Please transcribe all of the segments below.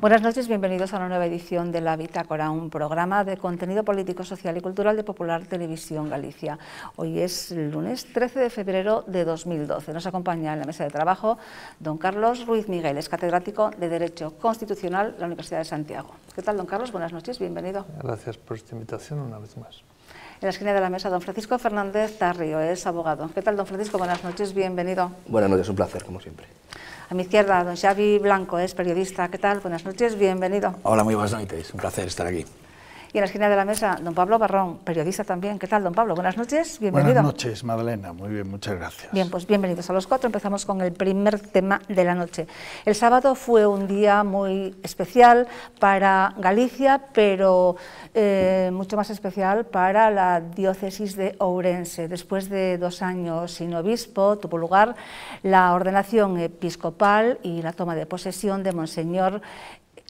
Buenas noches, bienvenidos a una nueva edición de La Bitácora, un programa de contenido político, social y cultural de Popular Televisión Galicia. Hoy es el lunes 13 de febrero de 2012. Nos acompaña en la mesa de trabajo don Carlos Ruiz Miguel, es catedrático de Derecho Constitucional de la Universidad de Santiago. ¿Qué tal, don Carlos? Buenas noches, bienvenido. Gracias por esta invitación una vez más. En la esquina de la mesa, don Francisco Fernández Tarrio, es abogado. ¿Qué tal, don Francisco? Buenas noches, bienvenido. Buenas noches, un placer, como siempre. A mi izquierda, don Xavi Blanco, es periodista. ¿Qué tal? Buenas noches, bienvenido. Hola, muy buenas noches, un placer estar aquí. Y en la esquina de la mesa, don Pablo Barrón, periodista también. ¿Qué tal, don Pablo? Buenas noches, bienvenido. Buenas noches, Madalena. Muy bien, muchas gracias. Bien, pues bienvenidos a los cuatro. Empezamos con el primer tema de la noche. El sábado fue un día muy especial para Galicia, pero mucho más especial para la diócesis de Ourense. Después de 2 años sin obispo, tuvo lugar la ordenación episcopal y la toma de posesión de Monseñor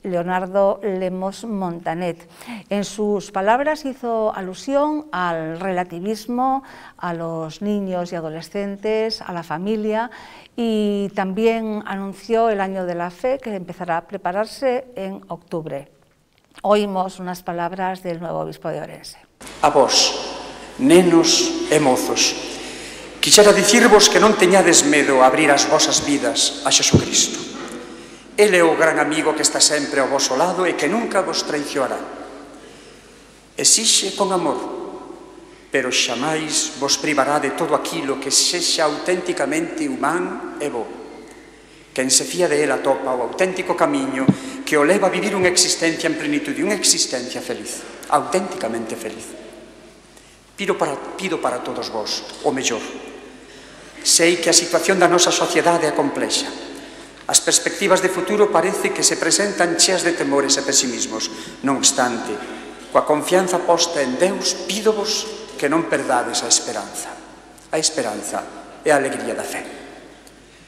Leonardo Lemos Montanet. En sus palabras hizo alusión al relativismo, a los niños y adolescentes, a la familia, y también anunció el Año de la Fe, que empezará a prepararse en octubre. Oímos unas palabras del nuevo obispo de Ourense. A vos, nenos e mozos, quixera dicirvos que non teñades medo a abrir as vosas vidas a Xesucristo. Ele é o gran amigo que está sempre ao vosso lado e que nunca vos traicionará. Exixe con amor, pero xamais vos privará de todo aquilo que sexa auténticamente humán e bo. Quen se fía de él atopa o auténtico camiño que o leva a vivir unha existencia en plenitude, unha existencia feliz, auténticamente feliz. Pido para todos vos o mellor. Sei que a situación da nosa sociedade é complexa. As perspectivas de futuro parece que se presentan cheas de temores e pesimismos. Non obstante, coa confianza posta en Deus, pídovos que non perdades a esperanza. A esperanza é a alegría da fe.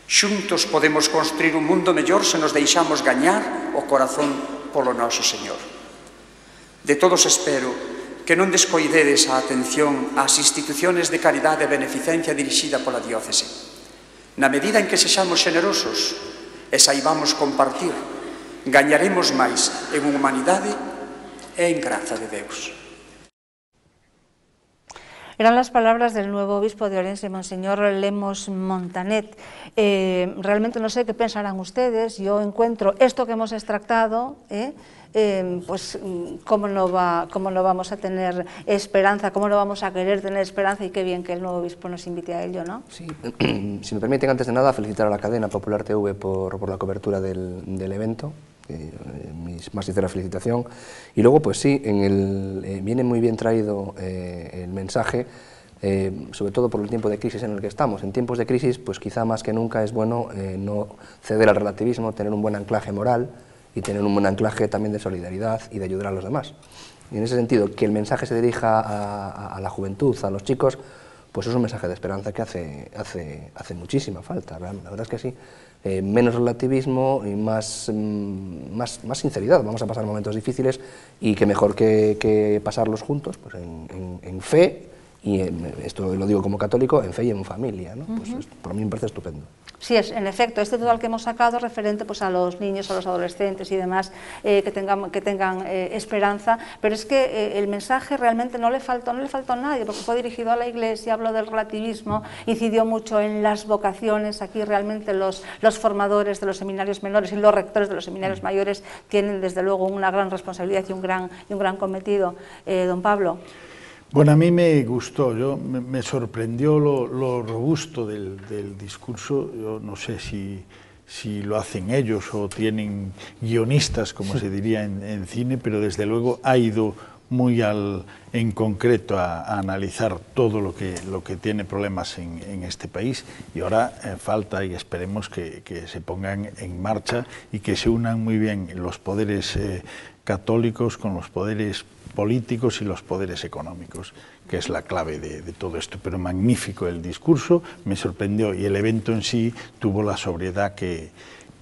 Xuntos podemos construir un mundo mellor se nos deixamos gañar o corazón polo noso Señor. De todos espero que non descoidedes a atención ás instituciones de caridade e beneficencia dirixida pola diócese. Na medida en que sexamos xenerosos e saibamos compartir, gañaremos máis en humanidade e en graza de Deus. Eran las palabras del nuevo obispo de Ourense, Monseñor Lemos Montanet. Realmente no sé qué pensarán ustedes. Yo encuentro esto que hemos extractado, pues cómo no vamos a tener esperanza, cómo no vamos a querer tener esperanza, y qué bien que el nuevo obispo nos invite a ello, ¿no? Sí, si me permiten, antes de nada, felicitar a la cadena Popular TV por la cobertura del evento. Mi más sincera felicitación. Y luego, pues sí, viene muy bien traído el mensaje, sobre todo por el tiempo de crisis en el que estamos. En tiempos de crisis, pues quizá más que nunca es bueno no ceder al relativismo, tener un buen anclaje moral y tener un buen anclaje también de solidaridad y de ayudar a los demás. Y en ese sentido, que el mensaje se dirija a la juventud, a los chicos, pues es un mensaje de esperanza que hace muchísima falta. La verdad es que sí. Menos relativismo y más sinceridad. Vamos a pasar momentos difíciles y que mejor que pasarlos juntos, pues en fe, y esto lo digo como católico, en fe y en familia, ¿no? Pues para mí me parece estupendo. Sí, es, en efecto, este total que hemos sacado referente pues, a los niños, a los adolescentes y demás, que tengan esperanza, pero es que el mensaje realmente no le faltó a nadie, porque fue dirigido a la Iglesia, habló del relativismo, incidió mucho en las vocaciones. Aquí realmente los formadores de los seminarios menores y los rectores de los seminarios mayores tienen desde luego una gran responsabilidad y un gran cometido. Don Pablo. Bueno, a mí me gustó, me sorprendió lo robusto del discurso. Yo no sé si lo hacen ellos o tienen guionistas, como se diría en cine, pero desde luego ha ido muy en concreto a analizar todo lo que tiene problemas en este país, y ahora falta, y esperemos que se pongan en marcha y que se unan muy bien los poderes católicos con los poderes políticos y los poderes económicos, que es la clave de todo esto. Pero magnífico el discurso, me sorprendió, y el evento en sí tuvo la sobriedad que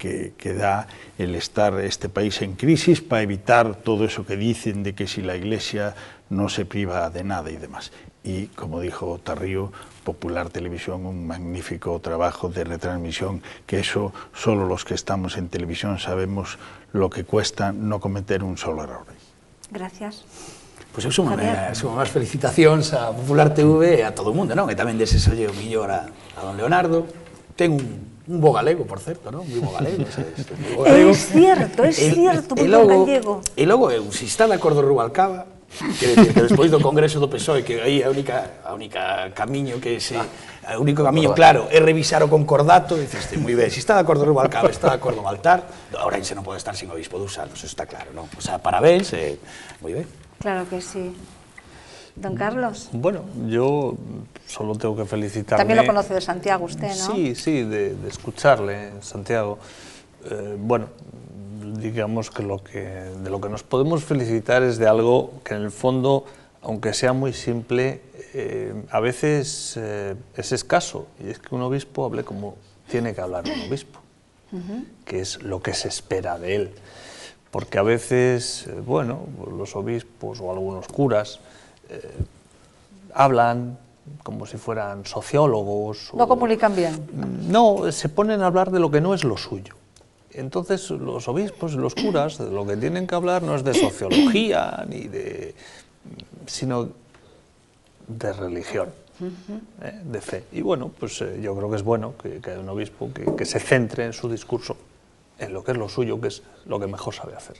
que da el estar este país en crisis para evitar todo eso que dicen de que si la Iglesia no se priva de nada y demás. Y, como dijo Tarrío, Popular Televisión, un magnífico trabajo de retransmisión, que eso solo los que estamos en televisión sabemos lo que cuesta no cometer un solo error. Gracias. Pois eu sumo as felicitacións a Popular TV e a todo o mundo, non? E tamén desesolle o millor a don Leonardo. Ten un bo galego, por certo, non? Moi bo galego. Es cierto, moi bo gallego. E logo, se está de acordo Rubalcaba, quer decir que despois do Congreso do PSOE, que aí o único camiño claro é revisar o concordato, diciste, moi ben, se está de acordo Rubalcaba, está de acordo Baltar, ahora se non pode estar sin obispo de Usanos, eso está claro, non? O sea, parabéns, moi ben. Claro que sí. Don Carlos. Bueno, yo solo tengo que felicitarme. También lo conoce de Santiago usted, ¿no? Sí, de escucharle, Santiago. Bueno, digamos que de lo que nos podemos felicitar es de algo que en el fondo, aunque sea muy simple, a veces es escaso, y es que un obispo hable como tiene que hablar un obispo, que es lo que se espera de él. Porque a veces, bueno, los obispos o algunos curas hablan como si fueran sociólogos. No comunican bien. No, se ponen a hablar de lo que no es lo suyo. Entonces los obispos y los curas de lo que tienen que hablar no es de sociología, sino de religión, de fe. Y bueno, pues yo creo que es bueno que haya un obispo que se centre en su discurso en lo que es lo suyo, que es lo que mejor sabe hacer.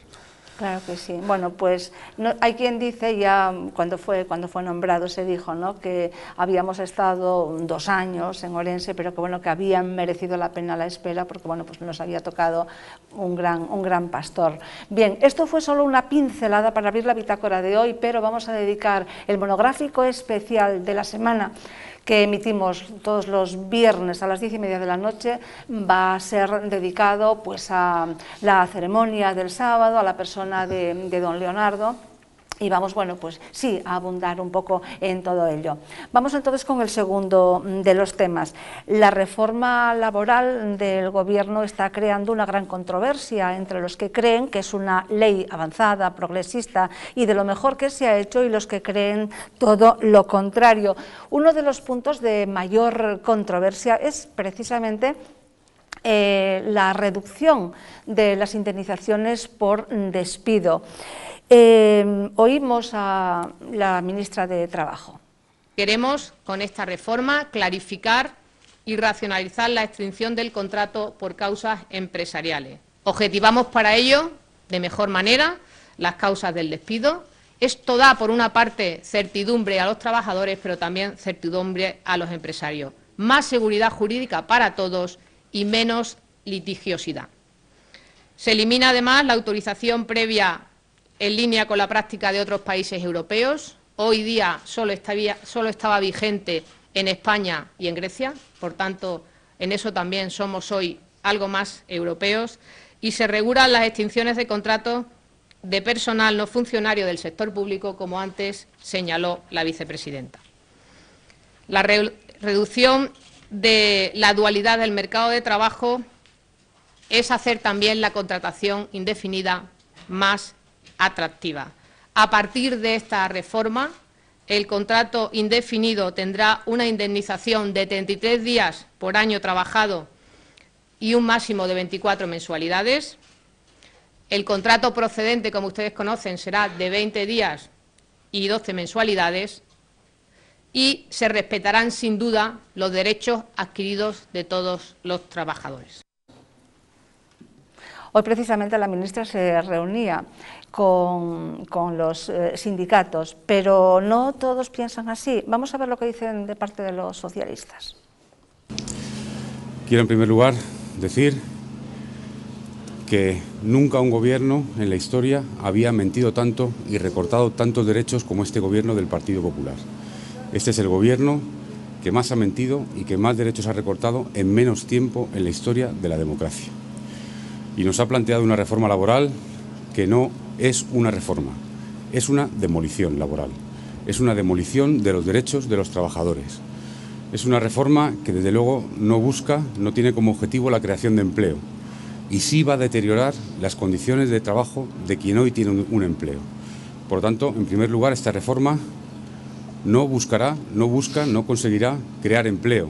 Claro que sí. Bueno, pues hay quien dice, ya cuando fue nombrado se dijo, ¿no?, que habíamos estado 2 años en Orense, pero que bueno, que habían merecido la pena la espera, porque bueno, pues nos había tocado un gran pastor. Bien, esto fue solo una pincelada para abrir la bitácora de hoy, pero vamos a dedicar el monográfico especial de la semana que emitimos todos los viernes a las 10:30 de la noche, va a ser dedicado pues a la ceremonia del sábado, a la persona de don Leonardo, y vamos, bueno, pues sí, a abundar un poco en todo ello. Vamos entonces con el segundo de los temas. La reforma laboral del Gobierno está creando una gran controversia entre los que creen que es una ley avanzada, progresista y de lo mejor que se ha hecho, y los que creen todo lo contrario. Uno de los puntos de mayor controversia es precisamente la reducción de las indemnizaciones por despido. Oímos a la ministra de Trabajo. Queremos, con esta reforma, clarificar y racionalizar la extinción del contrato por causas empresariales. Objetivamos para ello, de mejor manera, las causas del despido. Esto da, por una parte, certidumbre a los trabajadores, pero también certidumbre a los empresarios. Más seguridad jurídica para todos y menos litigiosidad. Se elimina, además, la autorización previa en línea con la práctica de otros países europeos. Hoy día solo estaba vigente en España y en Grecia, por tanto, en eso también somos hoy algo más europeos, y se regulan las extinciones de contratos de personal no funcionario del sector público, como antes señaló la vicepresidenta. La reducción de la dualidad del mercado de trabajo es hacer también la contratación indefinida más atractiva. A partir de esta reforma, el contrato indefinido tendrá una indemnización de 33 días por año trabajado y un máximo de 24 mensualidades. El contrato procedente, como ustedes conocen, será de 20 días y 12 mensualidades, y se respetarán sin duda los derechos adquiridos de todos los trabajadores. Hoy precisamente la ministra se reunía con los sindicatos, pero no todos piensan así. Vamos a ver lo que dicen de parte de los socialistas. Quiero en primer lugar decir que nunca un gobierno en la historia había mentido tanto y recortado tantos derechos como este gobierno del Partido Popular. Este es el gobierno que más ha mentido y que más derechos ha recortado en menos tiempo en la historia de la democracia. Y nos ha planteado una reforma laboral que no es una reforma, es una demolición laboral, es una demolición de los derechos de los trabajadores. Es una reforma que desde luego no busca, no tiene como objetivo la creación de empleo, y sí va a deteriorar las condiciones de trabajo de quien hoy tiene un empleo. Por lo tanto, en primer lugar, esta reforma no busca, no conseguirá crear empleo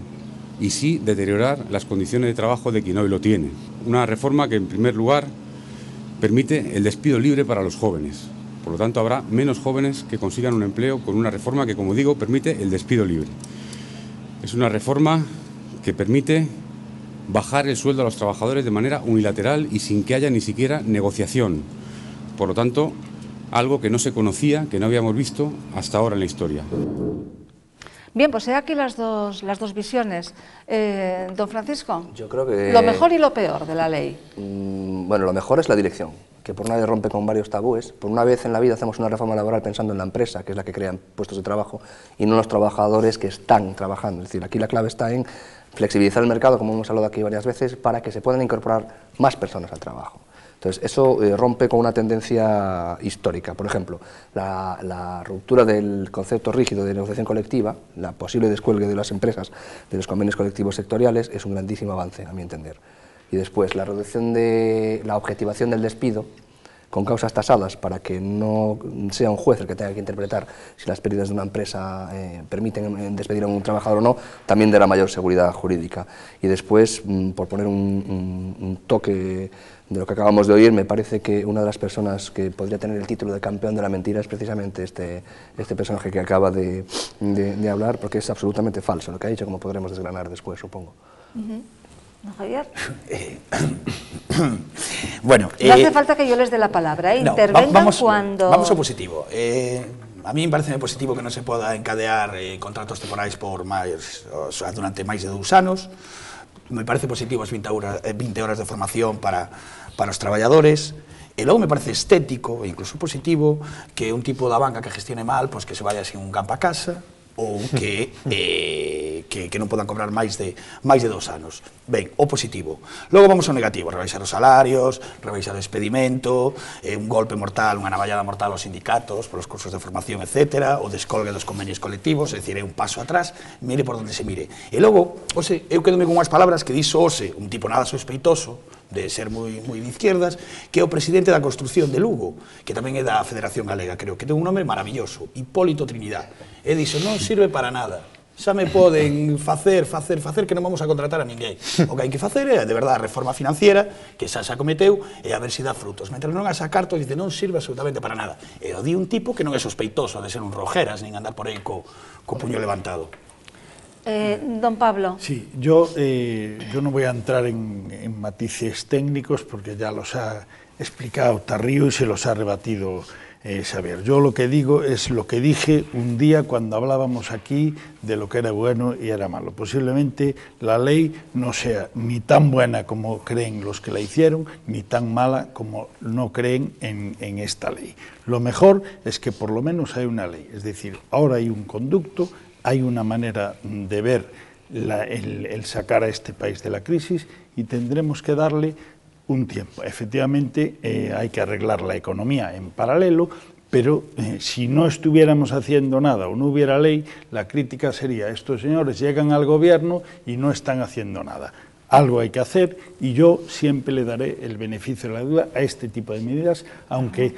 y sí deteriorar las condiciones de trabajo de quien hoy lo tiene. Una reforma que, en primer lugar, permite el despido libre para los jóvenes. Por lo tanto, habrá menos jóvenes que consigan un empleo con una reforma que, como digo, permite el despido libre. Es una reforma que permite bajar el sueldo a los trabajadores de manera unilateral y sin que haya ni siquiera negociación. Por lo tanto, algo que no se conocía, que no habíamos visto hasta ahora en la historia. Bien, pues he aquí las dos visiones. Don Francisco, yo creo que lo mejor y lo peor de la ley. Bueno, lo mejor es la dirección, que por una vez rompe con varios tabúes. Por una vez en la vida hacemos una reforma laboral pensando en la empresa, que es la que crea puestos de trabajo, y no en los trabajadores que están trabajando. Es decir, aquí la clave está en flexibilizar el mercado, como hemos hablado aquí varias veces, para que se puedan incorporar más personas al trabajo. Entonces, eso rompe con una tendencia histórica. Por ejemplo, la ruptura del concepto rígido de negociación colectiva, la posible descuelgue de las empresas de los convenios colectivos sectoriales, es un grandísimo avance, a mi entender. Y después, la reducción de la objetivación del despido, con causas tasadas para que no sea un juez el que tenga que interpretar si las pérdidas de una empresa permiten despedir a un trabajador o no, también dará mayor seguridad jurídica. Y después, por poner un toque de lo que acabamos de oír, me parece que una de las personas que podría tener el título de campeón de la mentira es precisamente este personaje que acaba de hablar, porque es absolutamente falso lo que ha dicho, como podremos desgranar después, supongo. ¿No, Javier? Bueno, no hace falta que yo les dé la palabra, intervengan cuando... Vamos ao positivo. A mí me parece positivo que non se poda encadear contratos temporais por durante máis de 2 anos. Me parece positivo as 20 horas de formación para os traballadores. E logo me parece estético e incluso positivo que un tipo da banca que gestione mal, pois que se vaya sin un campo a casa, ou que non podan cobrar máis de 2 anos. Ben, o positivo. Logo vamos ao negativo, rebaixar os salarios, rebaixar o despedimento, un golpe mortal, unha navallada mortal aos sindicatos, polos cursos de formación, etc., o descolgue dos convenios colectivos, é dicir, é un paso atrás, mire por onde se mire. E logo, eu quedome con unhas palabras que dixo Ose, un tipo nada sospeitoso, de ser moi de izquierdas, que é o presidente da construcción de Lugo, que tamén é da Federación Galega, creo que ten un nome maravilloso, Hipólito Trinidad. E dixo, non sirve para nada, xa me poden facer, que non vamos a contratar a ninguén. O que hai que facer é, de verdade, a reforma financiera, que xa se acometeu, e a ver se dá frutos. Mentre non a sacar, dice, non sirve absolutamente para nada. E o di un tipo que non é sospeitoso de ser un Rojeras, nin andar por aí co puño levantado. Don Pablo. Sí, yo no voy a entrar en matices técnicos porque ya los ha explicado Tarrío y se los ha rebatido Xavier. Yo lo que digo es lo que dije un día cuando hablábamos aquí de lo que era bueno y era malo. Posiblemente la ley no sea ni tan buena como creen los que la hicieron, ni tan mala como no creen en esta ley. Lo mejor es que por lo menos hay una ley, es decir, ahora hay un conducto, hay una manera de ver el sacar a este país de la crisis y tendremos que darle un tiempo. Efectivamente, hay que arreglar la economía en paralelo, pero si no estuviéramos haciendo nada o no hubiera ley, la crítica sería: estos señores llegan al gobierno y no están haciendo nada. Algo hay que hacer y yo siempre le daré el beneficio de la duda a este tipo de medidas, aunque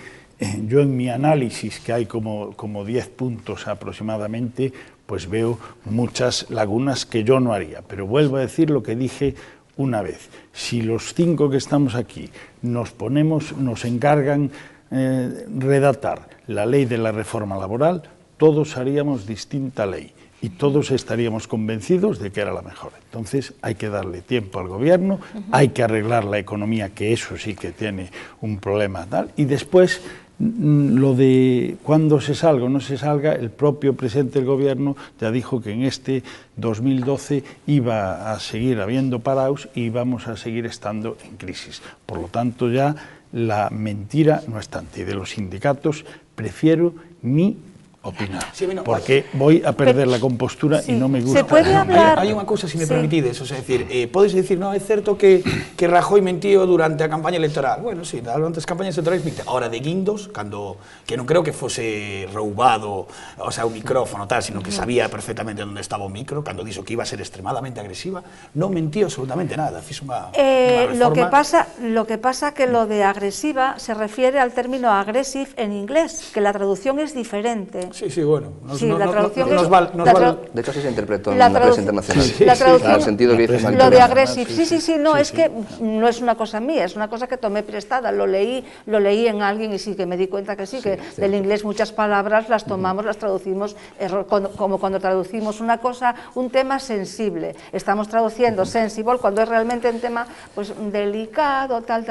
yo en mi análisis, que hay como 10 puntos aproximadamente, pues veo muchas lagunas que yo no haría. Pero vuelvo a decir lo que dije una vez: si los 5 que estamos aquí nos encargan redactar la ley de la reforma laboral, todos haríamos distinta ley y todos estaríamos convencidos de que era la mejor. Entonces hay que darle tiempo al gobierno, hay que arreglar la economía, que eso sí que tiene un problema tal, y después lo de cuándo se salga o no se salga, el propio presidente del gobierno ya dijo que en este 2012 iba a seguir habiendo parados y vamos a seguir estando en crisis. Por lo tanto, ya la mentira no es tanta. Y de los sindicatos prefiero mi opinar, Sí, bueno, porque voy a perder la compostura y non me gusta. Se puede hablar... Hai unha cousa, se me permitides, o sea, decir, podes decir, no, é certo que Rajoy mentío durante a campaña electoral. Bueno, sí, durante as campañas electorales minte. Ahora de guindos, cando, que non creo que fose roubado, o sea, o micrófono tal, sino que sabía perfectamente onde estaba o micro, cando dixo que iba a ser extremadamente agresiva, non mentío absolutamente nada, fixo unha reforma. Lo que pasa que lo de agresiva se refiere al término aggressive en inglés, que la traducción es diferente. Sí, sí, bueno, la traducción es... De hecho, así se interpretó en la prensa internacional. La traducción, en el sentido que dice lo de aggressive, sí, no, es que no es una cosa mía, es una cosa que tomé prestada, lo leí en alguien y sí que me di cuenta que sí, que del inglés muchas palabras las tomamos, las traducimos, como cuando traducimos una cosa, un tema sensible, estamos traduciendo sensible cuando es realmente un tema pues delicado, tal.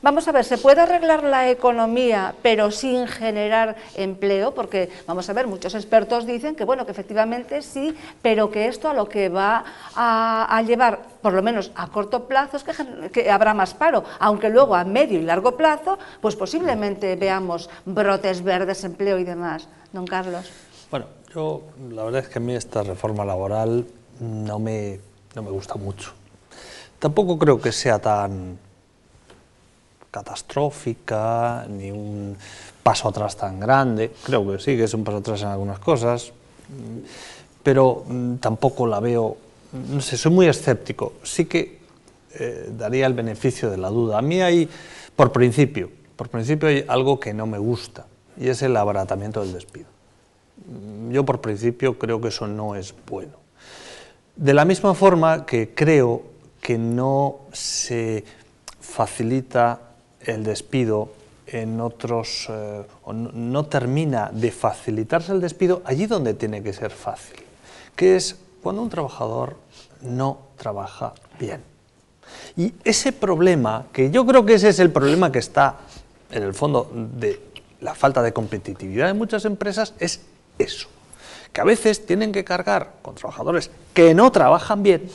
Vamos a ver, ¿se puede arreglar la economía pero sin generar empleo? Porque, vamos a ver, muchos expertos dicen que, bueno, que efectivamente sí, pero que esto a lo que va a llevar, por lo menos a corto plazo, es que habrá más paro, aunque luego a medio y largo plazo, pues posiblemente veamos brotes verdes, empleo y demás. Don Carlos. Bueno, la verdad es que a mí esta reforma laboral no me gusta mucho. Tampoco creo que sea tan catastrófica, ni un paso atrás tan grande. Creo que sí, que es un paso atrás en algunas cosas, pero tampoco la veo, no sé, soy muy escéptico. Sí que daría el beneficio de la duda. A mí hay, por principio hay algo que no me gusta, y es el abaratamiento del despido. Yo por principio creo que eso no es bueno. De la misma forma que creo que no se facilita el despido en otros, o no termina de facilitarse el despido allí donde tiene que ser fácil, que es cuando un trabajador no trabaja bien. Y ese problema, que yo creo que ese es el problema que está en el fondo de la falta de competitividad de muchas empresas, es eso, que a veces tienen que cargar con trabajadores que no trabajan bien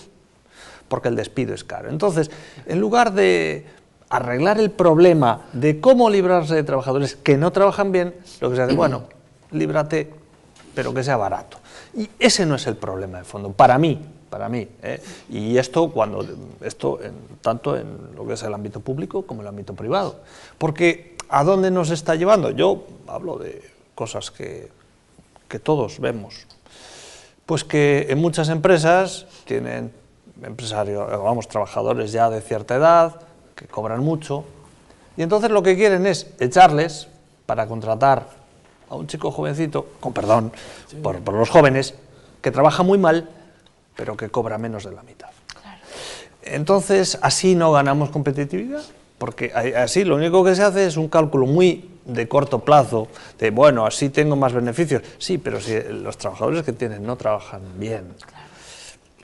porque el despido es caro. Entonces, en lugar de arreglar el problema de cómo librarse de trabajadores que no trabajan bien, lo que se hace, bueno, líbrate, pero que sea barato. Y ese no es el problema de fondo, para mí. Y esto, tanto en lo que es el ámbito público como el ámbito privado. Porque, ¿a dónde nos está llevando? Yo hablo de cosas que todos vemos. Pues que en muchas empresas tienen trabajadores ya de cierta edad, que cobran mucho, y entonces lo que quieren es echarles para contratar a un chico jovencito, con perdón por los jóvenes, que trabaja muy mal, pero que cobra menos de la mitad. Claro. Entonces, así no ganamos competitividad, porque así lo único que se hace es un cálculo muy de corto plazo, de bueno, así tengo más beneficios. Sí, pero si los trabajadores que tienen no trabajan bien, claro,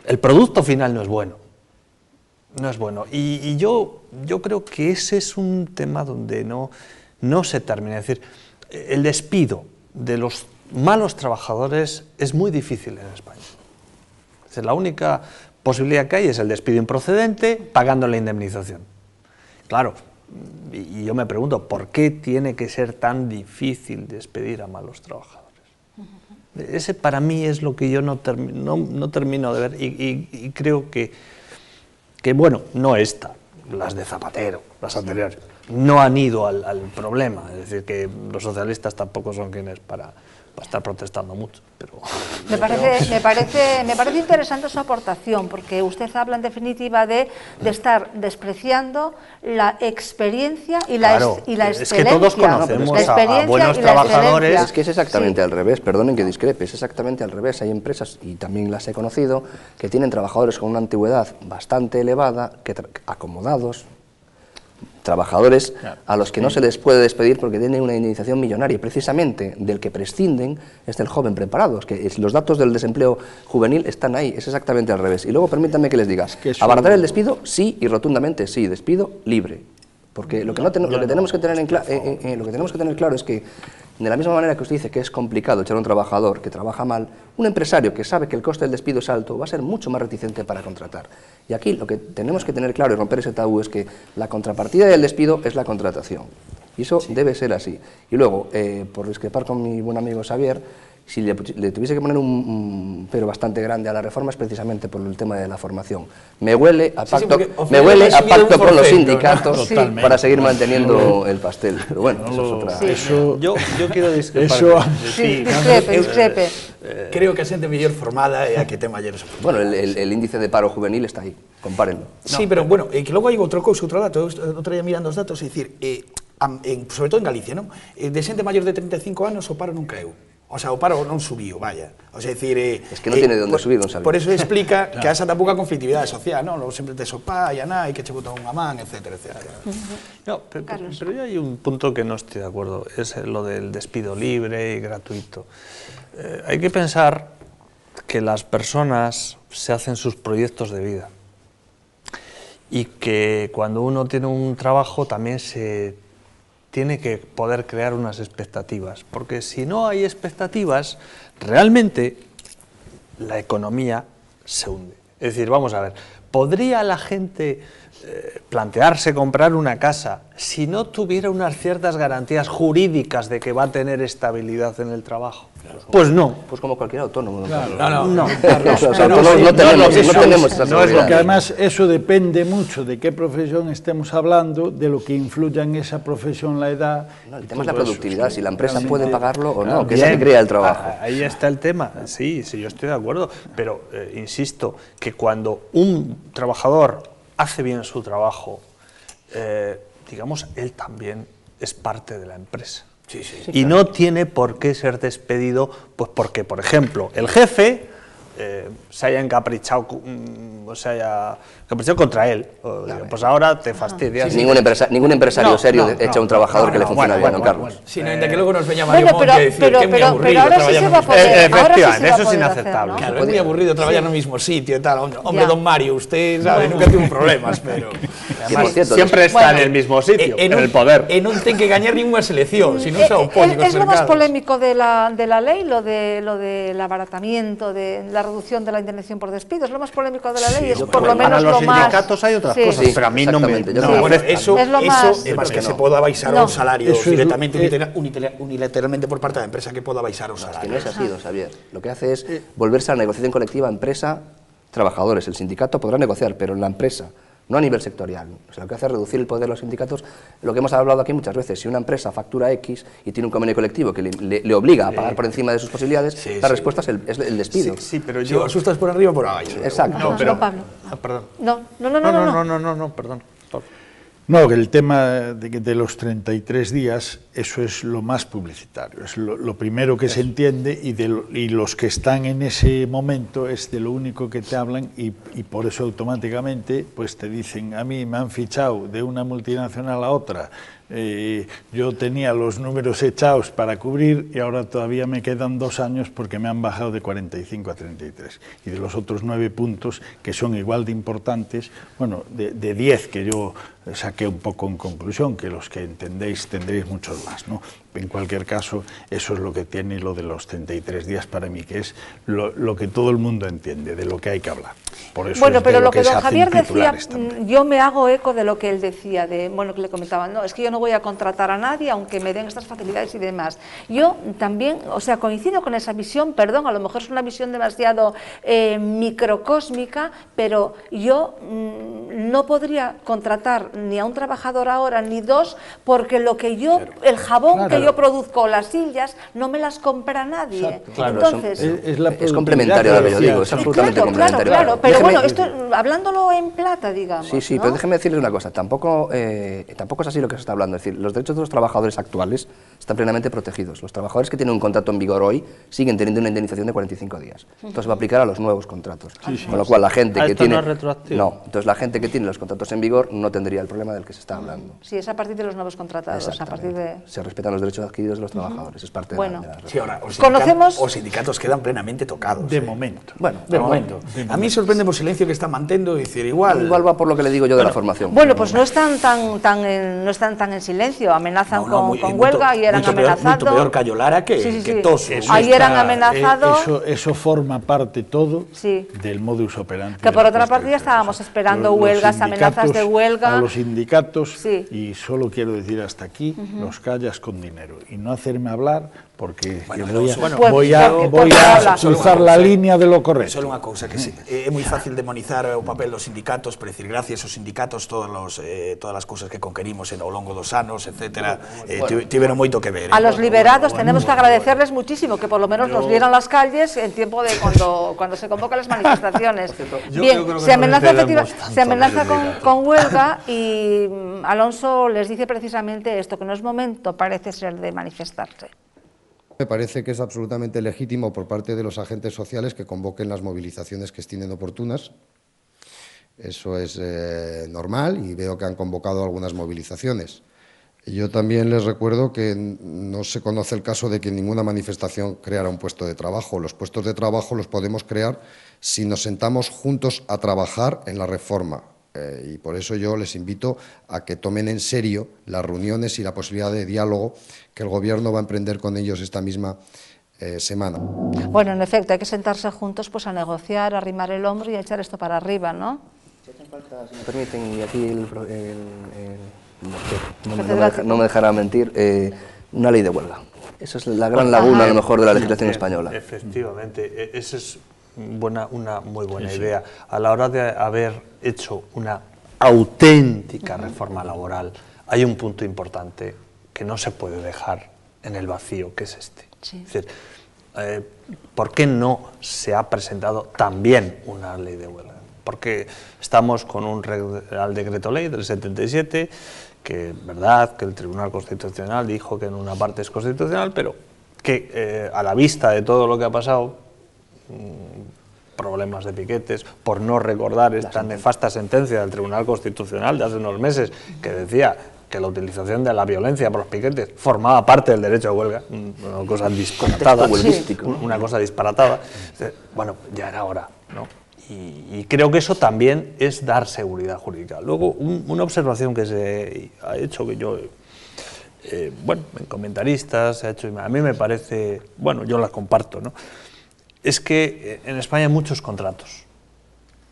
el producto final no es bueno. No es bueno. Y yo creo que ese es un tema donde no se termina. Es decir, el despido de los malos trabajadores es muy difícil en España. Es decir, la única posibilidad que hay es el despido improcedente pagando la indemnización. Claro, y yo me pregunto, ¿por qué tiene que ser tan difícil despedir a malos trabajadores? Ese para mí es lo que yo no termino de ver y creo que bueno, no esta, las de Zapatero, las anteriores, no han ido al problema. Es decir, que los socialistas tampoco son quienes para estar protestando mucho. Pero me parece interesante su aportación, porque usted habla en definitiva de estar despreciando la experiencia y la excelencia. Es que todos conocemos a buenos trabajadores. Es que es exactamente al revés, perdonen que discrepe, es exactamente al revés. Hay empresas, y también las he conocido, que tienen trabajadores con una antigüedad bastante elevada, acomodados, trabajadores a los que no se les puede despedir porque tienen una indemnización millonaria. Precisamente del que prescinden es del joven preparado. Es que los datos del desempleo juvenil están ahí, es exactamente al revés. Y luego permítanme que les diga, abaratar el despido, sí, y rotundamente sí, despido libre. Porque lo que tenemos que tener claro es que De la misma manera que usted dice que es complicado echar a un trabajador que trabaja mal, un empresario que sabe que el coste del despido es alto va a ser mucho más reticente para contratar. Y aquí lo que tenemos que tener claro y romper ese tabú es que la contrapartida del despido es la contratación. Y eso debe ser así. Y luego, por discrepar con mi buen amigo Xavier, si le tuviese que poner un pero bastante grande a la reforma es precisamente por el tema de la formación. Me huele a pacto, con los sindicatos, ¿no? Para seguir manteniendo el pastel. Pero bueno, eso es otra... Eso, yo quiero discrepar. Discrepe. Creo que a xente mellor formada é a que ten maiores oportunidades. Bueno, el índice de paro juvenil está ahí, compárenlo. Sí, pero bueno, que logo hai outra cousa, outro dato, outro día mirando os datos, é dicir, sobre todo en Galicia, non? De xente maior de 35 anos o paro non caeu. O sea, o paro non subiu, vaya. O sea, decir... es que non tiene de onde subir, non sabe. Por eso explica que asa tan pouca conflictividade social, non? Logo sempre te sopa, e a nai, que che botan unha man, etcétera, etcétera. No, pero yo hay un punto que no estoy de acuerdo, es lo del despido libre y gratuito. Hay que pensar que las personas se hacen sus proyectos de vida y que cuando uno tiene un trabajo también se tiene que poder crear unas expectativas, porque si no hay expectativas, realmente la economía se hunde. Es decir, vamos a ver, ¿podría la gente plantearse comprar una casa si no tuviera unas ciertas garantías jurídicas de que va a tener estabilidad en el trabajo? Pues no. Pues como cualquier autónomo. No tenemos esa seguridad. Porque además eso depende mucho de qué profesión estemos hablando, de lo que influya en esa profesión la edad. No, el tema es la productividad, si la empresa puede pagarlo o no, que es la que crea el trabajo. Ahí está el tema, sí, yo estoy de acuerdo, pero insisto que cuando un trabajador hace bien su trabajo, digamos, él también es parte de la empresa. Sí, y no tiene por qué ser despedido, pues porque, por ejemplo, el jefe se haya encaprichado contra él. Pues ahora te fastidias. Sí, ningún empresario serio echa a un trabajador que le funciona bien, Carlos. Sí, que luego nos veña Mario Monti a decir que es muy aburrido ahora sí se va a poder. Efectivamente, eso es inaceptable. Claro, es muy aburrido trabajar en el mismo sitio y tal. Hombre, don Mario, usted sabe, nunca tuvo problemas, pero... Siempre está en el mismo sitio, en el poder. E non ten que gañar ninguna selección, si non se opone cos mercados. Es lo más polémico de la ley, lo del abaratamiento, de la reducción de la indemnización por despido, es lo más polémico de la ley, es por lo menos lo más... Para los sindicatos hay otras cosas, pero a mí no me... Eso é máis que se poda baixar o salario directamente, unilateralmente por parte da empresa que poda baixar o salario. Que no es así, don Xavier. Lo que hace es volverse a la negociación colectiva empresa-trabajadores. El sindicato podrá negociar, pero en la empresa, no a nivel sectorial. O sea, lo que hace es reducir el poder de los sindicatos. Lo que hemos hablado aquí muchas veces, si una empresa factura X y tiene un convenio colectivo que le obliga a pagar por encima de sus posibilidades, la respuesta es el despido. Sí, pero yo... Si asustas por arriba o por abajo. Exacto. No, pero... Pablo. Perdón. No, perdón. No, el tema de los 33 días, eso es lo más publicitario, es lo primero que se entiende y los que están en ese momento es de lo único que te hablan y por eso automáticamente pues te dicen, a mí me han fichado de una multinacional a otra, yo tenía los números echados para cubrir y ahora todavía me quedan 2 años porque me han bajado de 45 a 33 y de los otros 9 puntos que son igual de importantes, bueno, de 10 que yo saqué un poco en conclusión, que los que entendéis tendréis muchos más, ¿no? En cualquier caso, eso es lo que tiene lo de los 33 días para mí, que es lo que todo el mundo entiende, de lo que hay que hablar. Por eso bueno, pero lo que don Javier decía, yo me hago eco de lo que él decía, que le comentaba, no, es que yo no voy a contratar a nadie aunque me den estas facilidades y demás. Yo también, o sea, coincido con esa visión, perdón, a lo mejor es una visión demasiado microcósmica, pero yo no podría contratar ni a un trabajador ahora ni 2, porque lo que yo, el jabón que yo produzco, las sillas, no me las compra nadie. Claro, entonces, es complementario a lo que yo digo, es absolutamente complementario. Claro, pero bueno, esto hablándolo en plata, digamos. Sí, ¿no? pero déjeme decirles una cosa, tampoco es así lo que se está hablando, es decir, los derechos de los trabajadores actuales están plenamente protegidos. Los trabajadores que tienen un contrato en vigor hoy siguen teniendo una indemnización de 45 días. Esto se va a aplicar a los nuevos contratos. Con lo cual la gente que tiene... entonces la gente que tiene los contratos en vigor no tendría el problema del que se está hablando. Sí, es a partir de los nuevos contratados, a partir de... Se respetan los derechos adquiridos de los trabajadores, es parte de la... Sí, ahora, ¿Conocemos? Os sindicatos quedan plenamente tocados. De momento. Bueno, de momento. A mí sorprende sorprende por silencio que está mantendo, dicir, igual va por lo que le digo yo de la formación. Bueno, pues no están tan en silencio, amenazan con huelga y eran amenazados. Mucho peor Cayo Lara que Toso. Ahí eran amenazados. Eso forma parte todo del modus operandi. Que por otra parte ya estábamos esperando huelgas, amenazas de huelga. A los sindicatos, y solo quiero decir hasta aquí, los callas con dinero. Y no hacerme hablar porque voy a cruzar la línea de lo correcto. Solo unha cousa, que é moi fácil demonizar o papel dos sindicatos, pero decir, gracias aos sindicatos todas as cousas que conquerimos ao longo dos anos, etcétera, tiveron moito que ver. A los liberados tenemos que agradecerles muchísimo que por lo menos nos vieran las calles en tiempo de cuando se convocan las manifestaciones. Bien, se amenaza con huelga y Alonso les dice precisamente esto, que no es momento, parece ser, de manifestarse. Me parece que es absolutamente legítimo por parte de los agentes sociales que convoquen las movilizaciones que estimen oportunas. Eso es normal y veo que han convocado algunas movilizaciones. Yo también les recuerdo que no se conoce el caso de que ninguna manifestación creara un puesto de trabajo. Los puestos de trabajo los podemos crear si nos sentamos juntos a trabajar en la reforma. Y por eso yo les invito a que tomen en serio las reuniones y la posibilidad de diálogo que el Gobierno va a emprender con ellos esta misma semana. Bueno, en efecto, hay que sentarse juntos pues a negociar, a arrimar el hombro y a echar esto para arriba, ¿no? Si hacen falta, si me permiten, y aquí no me dejará mentir, una ley de huelga. Esa es la gran laguna, a lo mejor, de la legislación española. Efectivamente, esa es una muy buena idea. A la hora de haber hecho una auténtica reforma laboral, hay un punto importante que no se puede dejar en el vacío, que es este. Es decir, ¿por qué no se ha presentado también una ley de huelga? Porque estamos con un Real Decreto Ley del 77, que es verdad que el Tribunal Constitucional dijo que en una parte es constitucional, pero que a la vista de todo lo que ha pasado, problemas de piquetes, por no recordar esta nefasta sentencia del Tribunal Constitucional de hace unos meses que decía que la utilización de la violencia por los piquetes formaba parte del derecho a huelga, una cosa disparatada, una cosa disparatada. Bueno, ya era hora, ¿no? Y creo que eso también es dar seguridad jurídica. Luego, una observación que se ha hecho, que yo, bueno, en comentaristas se ha hecho, a mí me parece, bueno, yo la comparto, ¿no? Es que en España hay muchos contratos.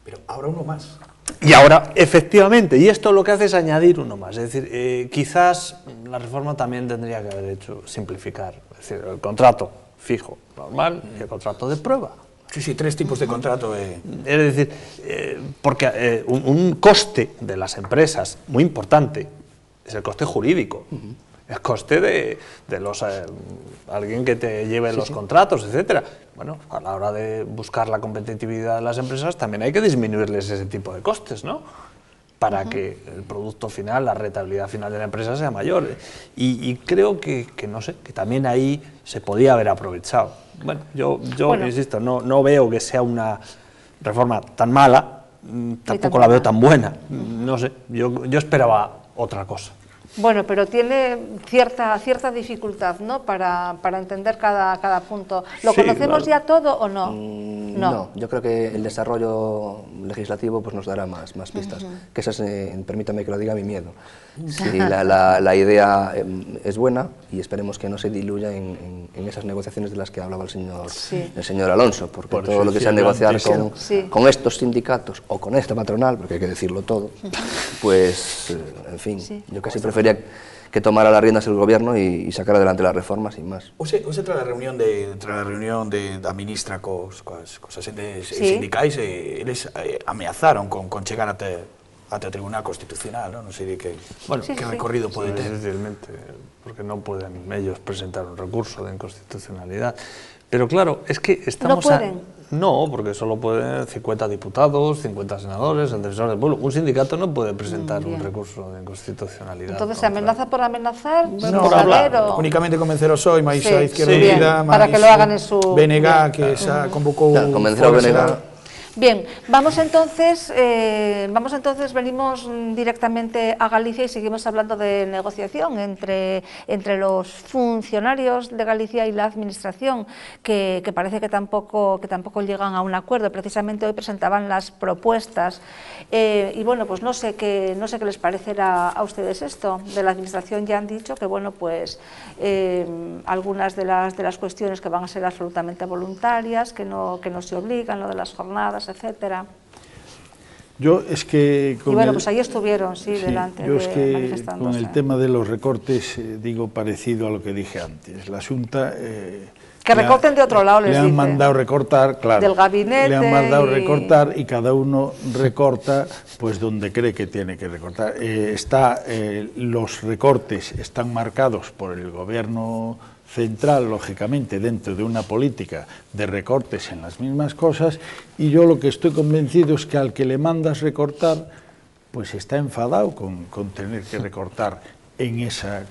Pero ahora uno más. Y ahora, efectivamente, y esto lo que hace es añadir uno más. Es decir, quizás la reforma también tendría que haber hecho simplificar. Es decir, el contrato fijo, normal, y el contrato de prueba. Sí, 3 tipos de contrato. Es decir, porque un coste de las empresas muy importante es el coste jurídico. El coste de alguien que te lleve los contratos, etcétera. Bueno, a la hora de buscar la competitividad de las empresas también hay que disminuirles ese tipo de costes, ¿no? Para que el producto final, la rentabilidad final de la empresa sea mayor. Y creo que no sé, que también ahí se podía haber aprovechado. Bueno, yo insisto, no veo que sea una reforma tan mala, tampoco la veo tan buena. No sé, yo esperaba otra cosa. Bueno, pero tiene cierta dificultad, ¿no?, para entender cada punto. ¿Lo conocemos ya todo o no? No, yo creo que el desarrollo legislativo pues nos dará más pistas. Que esa es, permítame que lo diga, mi miedo. Sí, la idea es buena y esperemos que no se diluya en esas negociaciones de las que hablaba el señor Alonso, porque todo lo que sea negociar con estos sindicatos o con esta patronal, porque hay que decirlo todo, pues, en fin, yo casi prefería que tomara las riendas el Gobierno y sacar adelante las reformas, sin más. Tras a reunión da ministra cos agentes sindicais, eles ameazaron con chegar ate o Tribunal Constitucional, ¿no? No sé de qué recorrido puede tener. Difícilmente, porque no pueden ellos presentar un recurso de inconstitucionalidad. Pero claro, es que estamos... ¿No pueden? No, porque solo pueden 50 diputados, 50 senadores, el defensor del pueblo. Un sindicato no puede presentar un recurso de inconstitucionalidad. Entonces, ¿se amenaza por amenazar? Bueno, por hablar. Únicamente convenceros hoy, máis a Izquierda Unida, para que lo hagan en su... BNG, que se convocou... Convencer a BNG... Bien, vamos entonces, venimos directamente a Galicia y seguimos hablando de negociación entre los funcionarios de Galicia y la Administración, que parece que tampoco llegan a un acuerdo. Precisamente hoy presentaban las propuestas y bueno, pues no sé qué les parecerá a ustedes esto. De la Administración ya han dicho que bueno, pues algunas de las cuestiones que van a ser absolutamente voluntarias, que no se obligan, lo de las jornadas, etcétera. Yo es que... Y bueno, pues ahí estuvieron, sí, delante yo es que manifestándose. con el tema de los recortes, digo parecido a lo que dije antes. La Xunta... que recorten de otro lado, les han dice. mandado recortar, claro. Del gabinete. Le han mandado recortar y cada uno recorta pues donde cree que tiene que recortar. Los recortes están marcados por el gobierno central, lógicamente, dentro de una política de recortes en las mismas cosas, y yo lo que estoy convencido es que al que le mandas recortar, pues está enfadado con tener que recortar en esa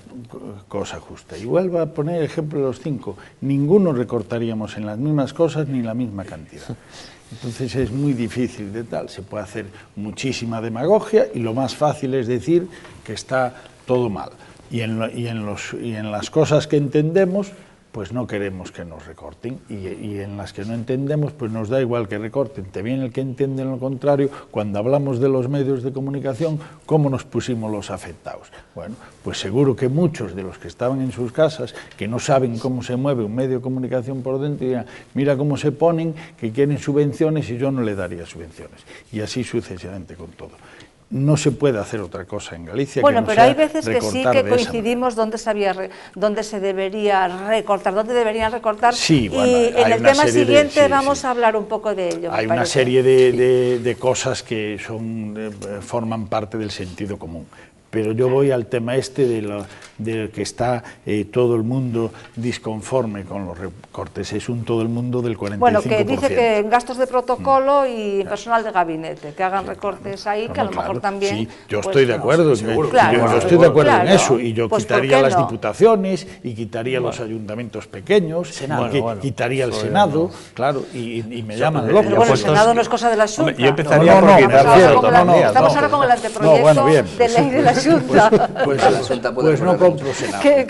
cosa justa. Y vuelvo a poner el ejemplo de los 5, ninguno recortaríamos en las mismas cosas ni la misma cantidad. Entonces es muy difícil de tal, se puede hacer muchísima demagogia y lo más fácil es decir que está todo mal. Y en las cosas que entendemos, pues no queremos que nos recorten, y en las que no entendemos, pues nos da igual que recorten. Te viene el que entiende lo contrario. Cuando hablamos de los medios de comunicación, ¿cómo nos pusimos los afectados? Bueno, pues seguro que muchos de los que estaban en sus casas, que no saben cómo se mueve un medio de comunicación por dentro, dirán, mira cómo se ponen, que quieren subvenciones y yo no le daría subvenciones. Y así sucesivamente con todo. No se puede hacer otra cosa en Galicia. Bueno, que no pero sea hay veces que sí que coincidimos dónde se debería recortar, dónde deberían recortar. Sí, bueno, y en el tema siguiente vamos a hablar un poco de ello. Hay una serie de cosas que forman parte del sentido común. Pero yo voy al tema de que está todo el mundo disconforme con los recortes. Es todo el mundo del 45%. Bueno, que dice que en gastos de protocolo y personal de gabinete, que hagan recortes ahí, que a lo mejor también... Sí, yo estoy de acuerdo, yo estoy de acuerdo en eso, y yo pues quitaría las diputaciones, y quitaría los ayuntamientos pequeños, quitaría el Senado, claro, y me llaman loco. Pero bueno, el Senado no es cosa de la Xunta. Yo empezaría por Estamos ahora con el anteproyecto de ley de la Xunta. Pues no compro Senado. ¿Qué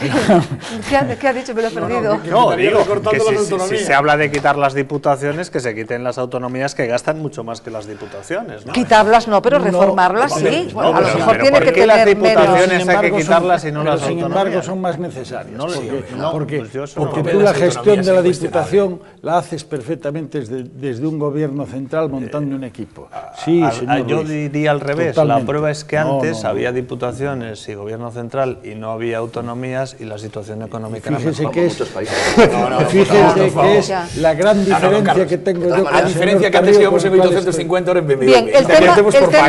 ha dicho? Me lo he perdido. No, digo que si se habla de quitar las diputaciones, que se quiten las autonomías que gastan mucho más que las diputaciones, ¿no? Quitarlas no, pero reformarlas sí. No, a lo mejor tiene que tener las diputaciones hay que quitarlas y no las autonomías. Sin embargo, son más necesarias. Porque pues tú la gestión de la diputación la haces perfectamente desde un gobierno central montando un equipo. Sí, señor yo Ruiz, diría al revés. totalmente. La prueba es que antes había diputaciones y gobierno central y no había autonomías y la situación económica era mejor. Fíjese que es la gran diferencia que tengo yo con la diferencia que antes íbamos en 850 horas en BMW. Bien, el tema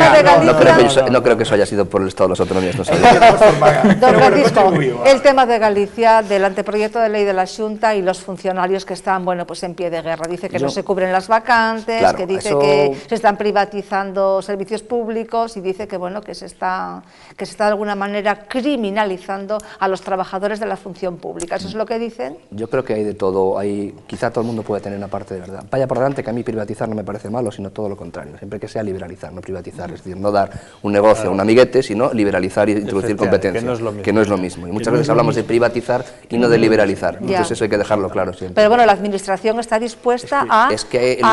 de Galicia... No creo que eso haya sido por el estado de las autonomías. No Don Francisco, el tema de Galicia, del anteproyecto de ley de la Xunta y los funcionarios que están, bueno, pues en pie de guerra. Dice que no se cubren las vacantes, claro, que dice que se están privatizando servicios públicos y dice que, bueno, que se está de alguna manera criminalizando a los trabajadores de la función pública. ¿Eso es lo que dicen? Yo creo que hay de todo. Quizá todo el mundo puede tener una parte de verdad. Vaya por delante que a mí privatizar no me parece malo, sino todo lo contrario. Siempre que sea liberalizar, no privatizar. Es decir, no dar un negocio a un amiguete, sino liberalizar y introducir competencia, que no es lo mismo. Y muchas veces hablamos de privatizar y no de liberalizar. Entonces eso hay que dejarlo claro siempre. Pero bueno, la Administración está dispuesta a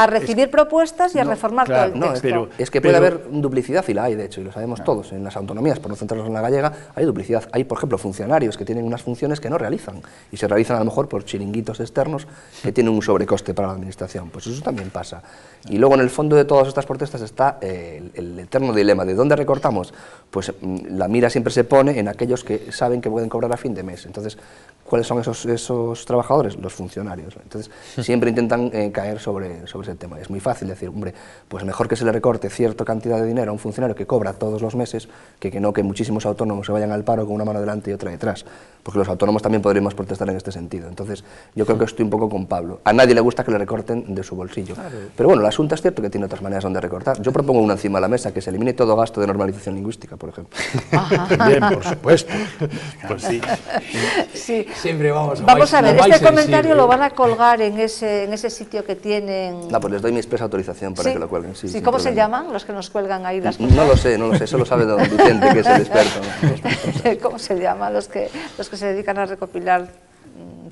recibir propuestas y a reformar todo el texto. Es que puede haber duplicidad, y la hay, de hecho, y lo sabemos todos. En las autonomías, por no centrarnos en la gallega, hay duplicidad. Hay, por ejemplo, funcionarios que tienen unas funciones que no realizan y se realizan a lo mejor por chiringuitos externos que tienen un sobrecoste para la Administración. Pues eso también pasa. Y luego en el fondo de todas estas protestas está el eterno dilema de ¿dónde recortamos? Pues la mira siempre se pone en aquellos que saben que pueden cobrar a fin de mes. Entonces, ¿cuáles son esos trabajadores? Los funcionarios. Entonces, siempre intentan caer sobre ese tema. Es muy fácil decir, hombre, pues mejor que se le recorte cierta cantidad de dinero a un funcionario que cobra todos los meses que no que muchísimos autónomos se vayan al paro con una mano delante y otra detrás, porque los autónomos también podríamos protestar en este sentido. Entonces, yo creo que estoy un poco con Pablo. A nadie le gusta que le recorten de su bolsillo. Pero bueno, el asunto es cierto que tiene otras maneras donde recortar. Yo propongo una encima de la mesa, que se elimine todo gasto de normalización lingüística, por ejemplo. Bien, por supuesto. Pues sí. Sí. Siempre vamos a ver, este comentario sensible. lo van a colgar en ese sitio que tienen... No, pues les doy mi expresa autorización para que lo cuelguen. Sí, sin ¿Cómo se problema. llaman los que nos cuelgan ahí las cosas? No lo sé, eso lo sabe don Vicente, que es el experto. ¿Cómo se llama? Los que se dedican a recopilar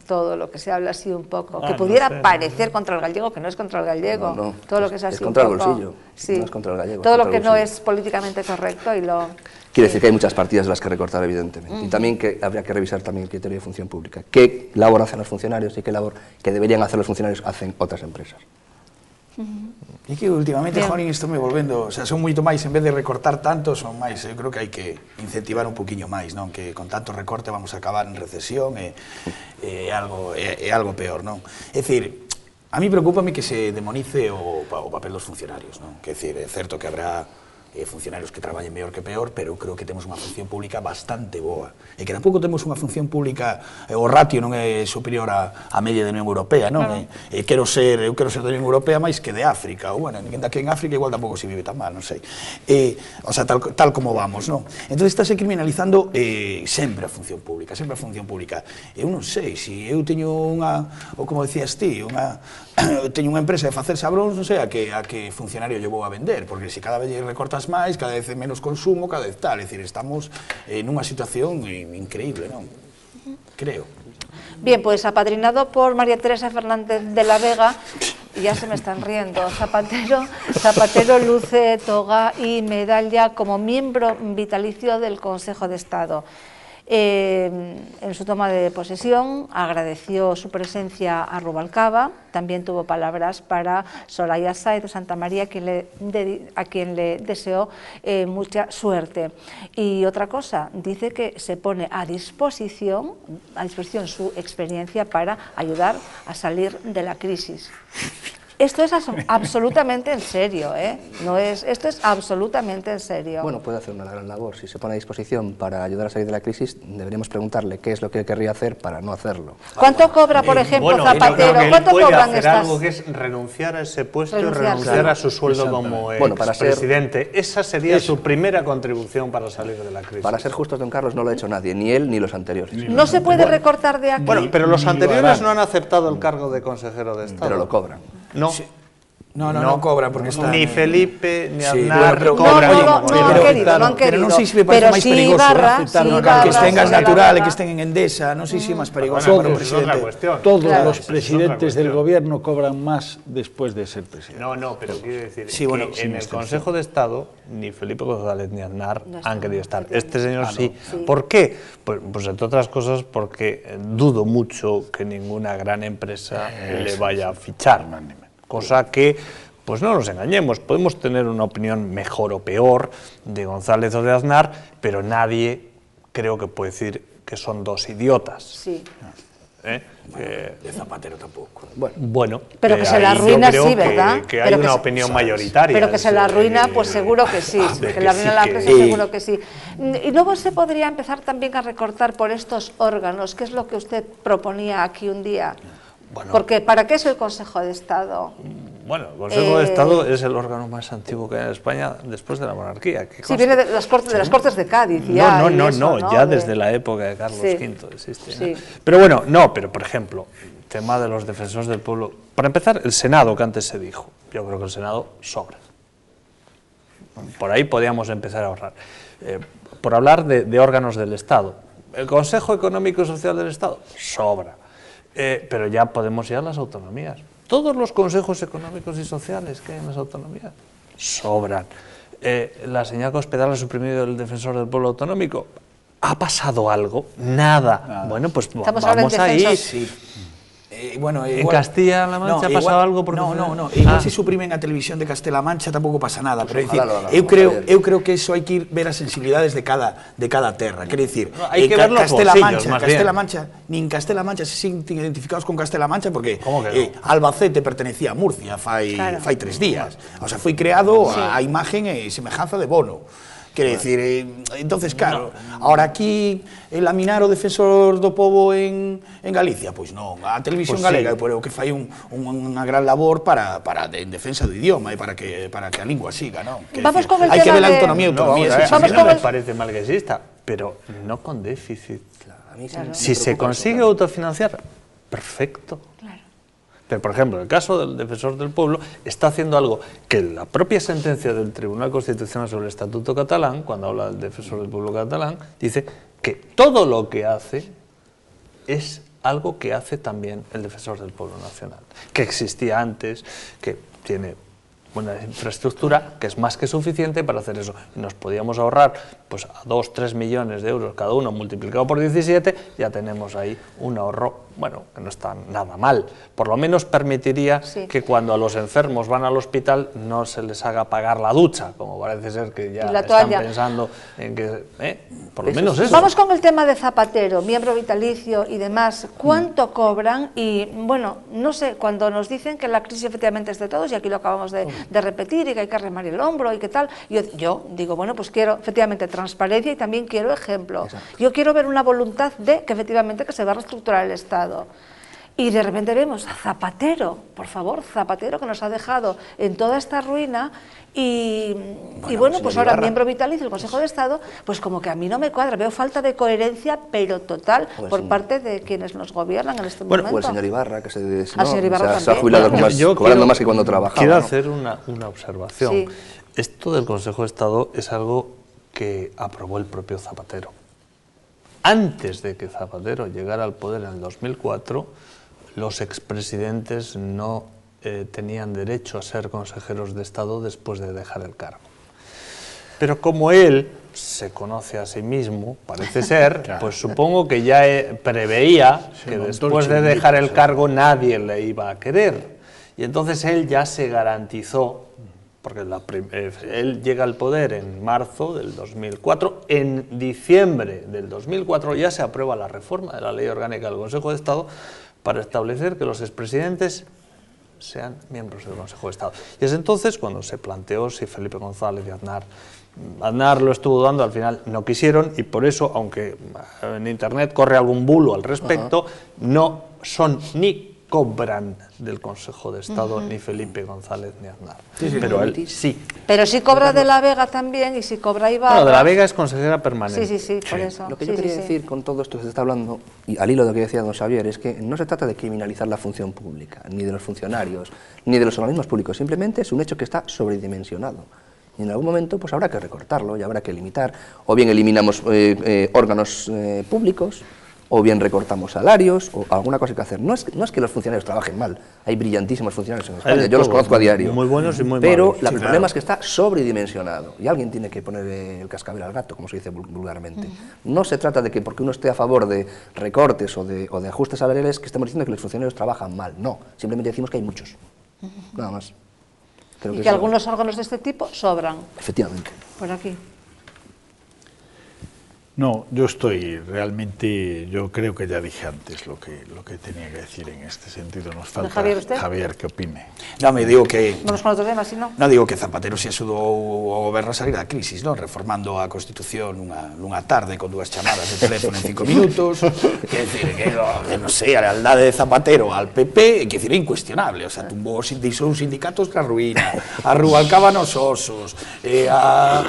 todo lo que se habla así un poco, que pudiera parecer contra el gallego, que no es contra el gallego, No, todo lo que es así es contra un el poco, bolsillo, sí, no es contra el gallego. todo es lo contra que el no bolsillo. es políticamente correcto y lo... Quiere decir que hay muchas partidas de las que recortar, evidentemente. Y también que habría que revisar también el criterio de función pública. ¿Qué labor hacen los funcionarios y qué labor que deberían hacer los funcionarios hacen otras empresas? E que últimamente, Joaquín, estou me volvendo, o sea, son moito máis, en vez de recortar tanto, son máis, eu creo que hai que incentivar un poquinho máis, non? Que con tanto recorte vamos a acabar en recesión e algo peor, non? É dicir, a mí preocúpame que se demonice o papel dos funcionarios, non? Que é dicir, é certo que habrá funcionarios que traballen mellor que peor, pero eu creo que temos unha función pública bastante boa. E que tampouco temos unha función pública, o ratio non é superior a media da Unión Europea, non? Eu quero ser da Unión Europea máis que de África, ou, bueno, aquí en África igual tampouco se vive tan mal, non sei. O sea, tal como vamos, non? Entón, estáse criminalizando sempre a función pública, sempre a función pública. Eu non sei, se eu teño unha, ou como decías ti, teño unha empresa de facer sabróns, non sei a que funcionario lle vou a vender, porque se cada vez recortas máis, cada vez menos consumo, cada vez tal, é dicir, estamos nunha situación increíble, non? Creo. Bien, pues apadrinado por María Teresa Fernández de la Vega, ya se me están riendo, Zapatero luce toga y medalla como miembro vitalicio del Consejo de Estado. En su toma de posesión agradeció su presencia a Rubalcaba, también tuvo palabras para Soraya Sáez de Santa María, a quien le deseó mucha suerte. Y otra cosa, dice que se pone a disposición su experiencia para ayudar a salir de la crisis. Esto es absolutamente en serio, ¿eh? Esto es absolutamente en serio. Bueno, puede hacer una gran labor. Si se pone a disposición para ayudar a salir de la crisis, deberíamos preguntarle qué es lo que querría hacer para no hacerlo. ¿Cuánto cobra, por ejemplo, Zapatero? ¿Cuánto cobran estas? Algo que es renunciar a ese puesto y renunciar a su sueldo como expresidente. Esa sería su primera contribución para salir de la crisis. Para ser justos, don Carlos, no lo ha hecho nadie, ni él ni los anteriores. No se puede recortar de aquí. Bueno, pero los anteriores no han aceptado el cargo de consejero de Estado. Pero lo cobran. No. Sí. No cobran porque están... Ni Felipe, ni Aznar cobran. No han querido. Pero non sei se me parece máis perigoso que estén gas natural e que estén en Endesa, non sei se é máis perigoso para o presidente. Todos los presidentes del gobierno cobran más después de ser presidente. No, pero quiero decir que en el Consejo de Estado ni Felipe González ni Aznar han querido estar. Este señor sí. ¿Por qué? Pues entre otras cosas porque dudo mucho que ninguna gran empresa le vaya a fichar. Cosa que, pues no nos engañemos, podemos tener una opinión mejor o peor de González o de Aznar, pero nadie creo que puede decir que son dos idiotas. Sí. De Zapatero tampoco. Bueno, pero que se la arruina, sí, ¿verdad? Que hay una opinión mayoritaria. Pero que se la arruina, pues seguro que sí. Que la arruina la empresa, seguro que sí. Y luego se podría empezar también a recortar por estos órganos, que es lo que usted proponía aquí un día. Bueno, porque ¿para qué es el Consejo de Estado? Bueno, el Consejo de Estado es el órgano más antiguo que hay en España después de la monarquía. Sí, viene de las Cortes de Cádiz. Ya desde la época de Carlos V existe. Sí. Pero bueno, pero por ejemplo, el tema de los defensores del pueblo. Para empezar, el Senado, que antes se dijo. Yo creo que el Senado sobra. Por ahí podíamos empezar a ahorrar. Por hablar de órganos del Estado. El Consejo Económico y Social del Estado sobra. Pero ya podemos ir a las autonomías. Todos los consejos económicos y sociales que hay en las autonomías sobran. La señora Cospedal ha suprimido el defensor del pueblo autonómico. ¿Ha pasado algo? Nada. Bueno, pues vamos ahí. Sí. En Castilla-La Mancha ha pasado algo porque... No. Igual se suprimen a televisión de Castela Mancha tampouco pasa nada, pero decir, eu creo que eso hai que ir ver as sensibilidades de cada terra, quero dicir, Castela Mancha, nin Castela Mancha se sinten identificados con Castela Mancha porque Albacete pertenecía a Murcia fai 3 días, o sea, foi creado a imagen e semejanza de Bono. Quere dicir, entonces, claro, ahora aquí laminar o defensor do pobo en Galicia, pois non, a televisión galega é o que fai unha gran labor en defensa do idioma e para que a lingua siga, non? Hai que ver a autonomía. No me parece mal que exista, pero no con déficit. Si se consigue autofinanciar, perfecto. Pero, por ejemplo, el caso del defensor del pueblo está haciendo algo que la propia sentencia del Tribunal Constitucional sobre el Estatuto Catalán, cuando habla del defensor del pueblo catalán, dice que todo lo que hace es algo que hace también el defensor del pueblo nacional, que existía antes, que tiene una infraestructura que es más que suficiente para hacer eso. Nos podíamos ahorrar pues a 2-3 millones de euros cada uno multiplicado por 17, ya tenemos ahí un ahorro, bueno, que no está nada mal. Por lo menos permitiría que cuando a los enfermos van al hospital no se les haga pagar la ducha, como parece ser que ya están pensando en que... por lo menos eso. Vamos con el tema de Zapatero, miembro vitalicio y demás. ¿Cuánto cobran? Y, bueno, no sé, cuando nos dicen que la crisis efectivamente es de todos, y aquí lo acabamos de repetir, y que hay que remar el hombro y qué tal, yo digo, bueno, pues quiero efectivamente transparencia y también quiero ejemplo. Exacto. Yo quiero ver una voluntad de que efectivamente que se va a reestructurar el Estado. Y de repente vemos a Zapatero, por favor, Zapatero, que nos ha dejado en toda esta ruina y bueno, pues ahora miembro vitalicio del Consejo de Estado, pues como que a mí no me cuadra, veo falta de coherencia, pero total, por parte de quienes nos gobiernan en este momento. O el señor Ibarra, que se ha jubilado cobrando más que cuando trabajaba. Quiero hacer una observación. Sí. Esto del Consejo de Estado es algo que aprobó el propio Zapatero. Antes de que Zapatero llegara al poder en el 2004, los expresidentes no tenían derecho a ser consejeros de Estado después de dejar el cargo. Pero como él se conoce a sí mismo, parece ser, pues supongo que ya preveía que después de dejar el cargo nadie le iba a querer. Y entonces él ya se garantizó, porque él llega al poder en marzo del 2004, en diciembre del 2004 ya se aprueba la reforma de la Ley Orgánica del Consejo de Estado para establecer que los expresidentes sean miembros del Consejo de Estado. Y es entonces cuando se planteó si Felipe González y Aznar lo estuvo dando, al final no quisieron, y por eso, aunque en internet corre algún bulo al respecto, no son ni cobran del Consejo de Estado ni Felipe González ni Aznar. Pero él sí. Pero sí cobra de la Vega también, y si cobra Ibarra... Bueno, de la Vega es consejera permanente. Sí, por eso. Lo que yo quería decir con todo esto que se está hablando, y al hilo de lo que decía don Xavier, es que no se trata de criminalizar la función pública, ni de los funcionarios, ni de los organismos públicos, simplemente es un hecho que está sobredimensionado. Y en algún momento pues habrá que recortarlo y habrá que limitar, o bien eliminamos órganos públicos, o bien recortamos salarios, o alguna cosa hay que hacer. No es que los funcionarios trabajen mal, hay brillantísimos funcionarios en España, yo los conozco a diario. Muy buenos y muy pero malos. El problema es que está sobredimensionado, y alguien tiene que poner el cascabel al gato, como se dice vulgarmente. No se trata de que porque uno esté a favor de recortes o de ajustes salariales, que estemos diciendo que los funcionarios trabajan mal. No, simplemente decimos que hay muchos, nada más. Creo que algunos órganos de este tipo sobran. Efectivamente. Por aquí. No, yo yo creo que ya dije antes lo que tenía que decir en este sentido. Nos falta Javier que opine. No, me digo que... Vamos con otro tema, si no? Non digo que Zapatero se axudou ao goberno a salir da crisis, non? Reformando a Constitución nunha tarde con 2 chamadas de teléfono en 5 minutos. Quer decir, que non sei, a lealdade de Zapatero al PP, quer decir, é incuestionable. O sea, tumbou os sindicatos que a ruína, a Rubalcaba nos osos, a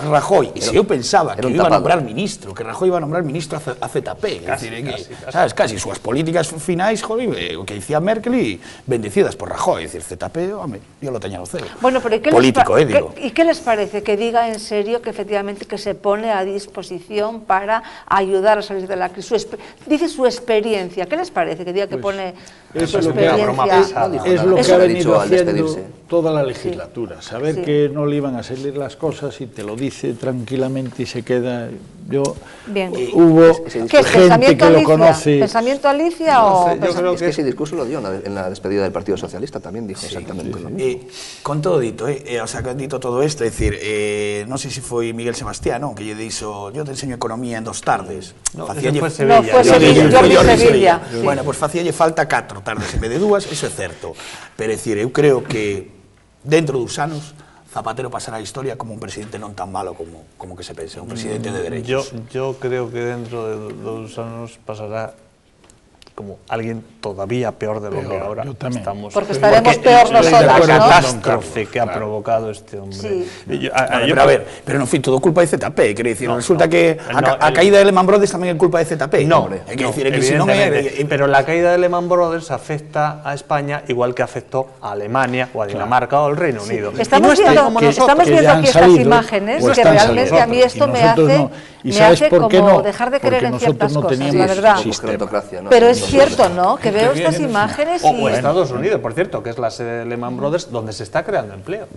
Rajoy. E se eu pensaba que iba a nombrar ministro, que Rajoy iba a nombrar ministro a ZP, casi súas políticas finais, joder, o que dicía Merkel, e bendecidas por Rajoy, es decir, ZP, home, yo lo tenía no cero. Bueno, pero político, digo. ¿Y qué les parece que diga en serio que efectivamente que se pone a disposición para ayudar a salir de la crisis? Dice su experiencia, ¿qué les parece que diga que pone su experiencia? Es lo que ha venido haciendo toda la legislatura, saber que no le iban a salir las cosas y te lo dice tranquilamente y se queda... Hubo gente que lo conoce. ¿Pensamiento Alicia o...? Yo creo que ese discurso lo dio en la despedida del Partido Socialista, también dijo exactamente lo mismo. Con todo dito, o sea, con dito todo esto, es decir, non sei se foi Miguel Sebastián, non? Que lle dixo, yo te enseño economía en 2 tardes. No, fue Sevilla. No, fue Sevilla. Bueno, pues facíalle falta 4 tardes en vez de 2, eso é certo. Pero, é dicir, eu creo que dentro dos anos Zapatero pasará a historia como un presidente non tan malo como que se pensa, un presidente de derechos. Yo creo que dentro de 2 años pasará como alguien todavía peor de lo que ahora estamos. Porque estaremos peor nosotros, la ¿no? catástrofe que ha provocado este hombre. Sí. Pero a ver, pero en fin, todo culpa de ZP, quer dicir, resulta que a caída de Lehman Brothers tamén é culpa de ZP. No, hai que dicir que si non é... pero la caída de Lehman Brothers afecta a España igual que afectó a Alemania o a Dinamarca o al Reino Unido. Estamos viendo aquí estas imágenes que realmente a mí esto me hace como dejar de creer en ciertas cosas, la verdad. Pero es cierto, ¿no? Que veo estas imágenes o Estados Unidos, por cierto, que es la sede de Lehman Brothers, donde se está creando empleo.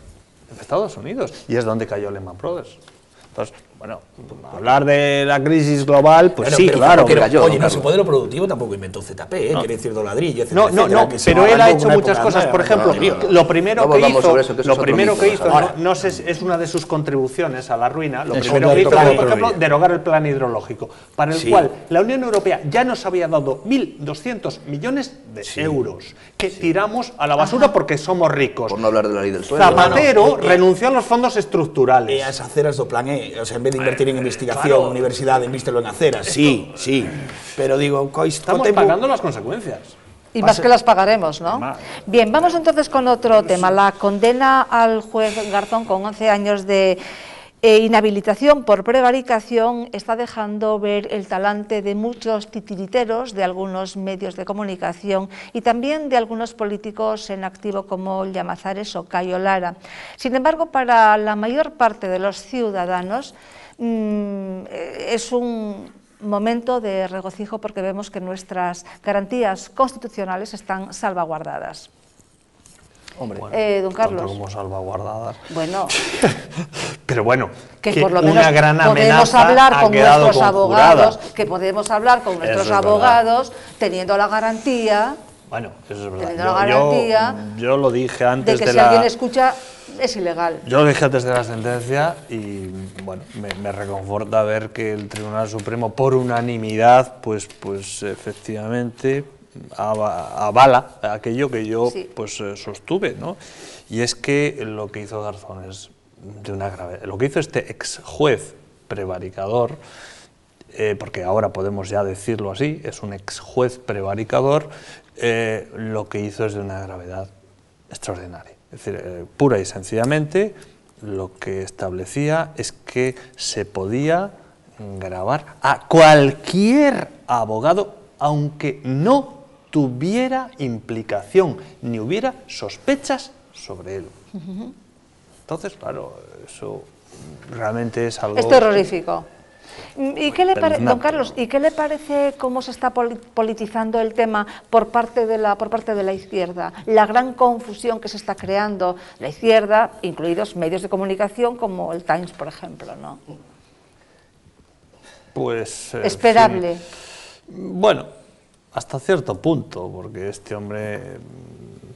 En Estados Unidos. Y es donde cayó Lehman Brothers. Entonces, bueno, hablar de la crisis global, pues sí, claro. Oye, no, su modelo productivo tampoco inventó ZP, quiere decir do ladrillo, etcétera. No, pero él ha hecho muchas cosas. Por ejemplo, lo primero que hizo, no sé, es una de sus contribuciones a la ruina, lo primero que hizo fue, por ejemplo, derogar el plan hidrológico, para el cual la Unión Europea ya nos había dado 1.200 millones de euros, que tiramos a la basura porque somos ricos. Por no hablar de la ley del suelo. Zapatero renunció a los fondos estructurales. E as aceras do plan E, o sea, en vez de invertir en investigación, universidade, invístelo en aceras, sí, pero digo, estamos pagando las consecuencias. Y más que las pagaremos, ¿no? Bien, vamos entonces con otro tema, la condena al juez Garzón con 11 años de inhabilitación por prevaricación está dejando ver el talante de muchos titiriteros de algunos medios de comunicación y también de algunos políticos en activo como Llamazares o Cayo Lara. Sin embargo, para la mayor parte de los ciudadanos es un momento de regocijo porque vemos que nuestras garantías constitucionales están salvaguardadas. Hombre, don Carlos. Como salvaguardadas. Bueno. Pero bueno, que por lo menos una gran podemos hablar con nuestros abogados, que podemos hablar con nuestros abogados teniendo la garantía. Bueno, eso es verdad. Yo lo dije antes de que si alguien escucha es ilegal. Yo lo dije antes de la sentencia y bueno, me reconforta ver que el Tribunal Supremo por unanimidad, pues efectivamente avala aquello que yo sostuve, ¿no? Y es que lo que hizo Garzón es de una gravedad. Lo que hizo este ex juez prevaricador, porque ahora podemos ya decirlo así, es un ex juez prevaricador, lo que hizo es de una gravedad extraordinaria. Es decir, pura y sencillamente lo que establecía es que se podía grabar a cualquier abogado, aunque no tuviera implicación, ni hubiera sospechas sobre él. Entonces, claro, eso realmente es algo... Es terrorífico. ¿Y qué le parece, don Carlos, y qué le parece cómo se está politizando el tema por parte de la izquierda? La gran confusión que se está creando la izquierda, incluidos medios de comunicación como el Times, por ejemplo, ¿no? Pues... esperable. Bueno, hasta cierto punto, porque este hombre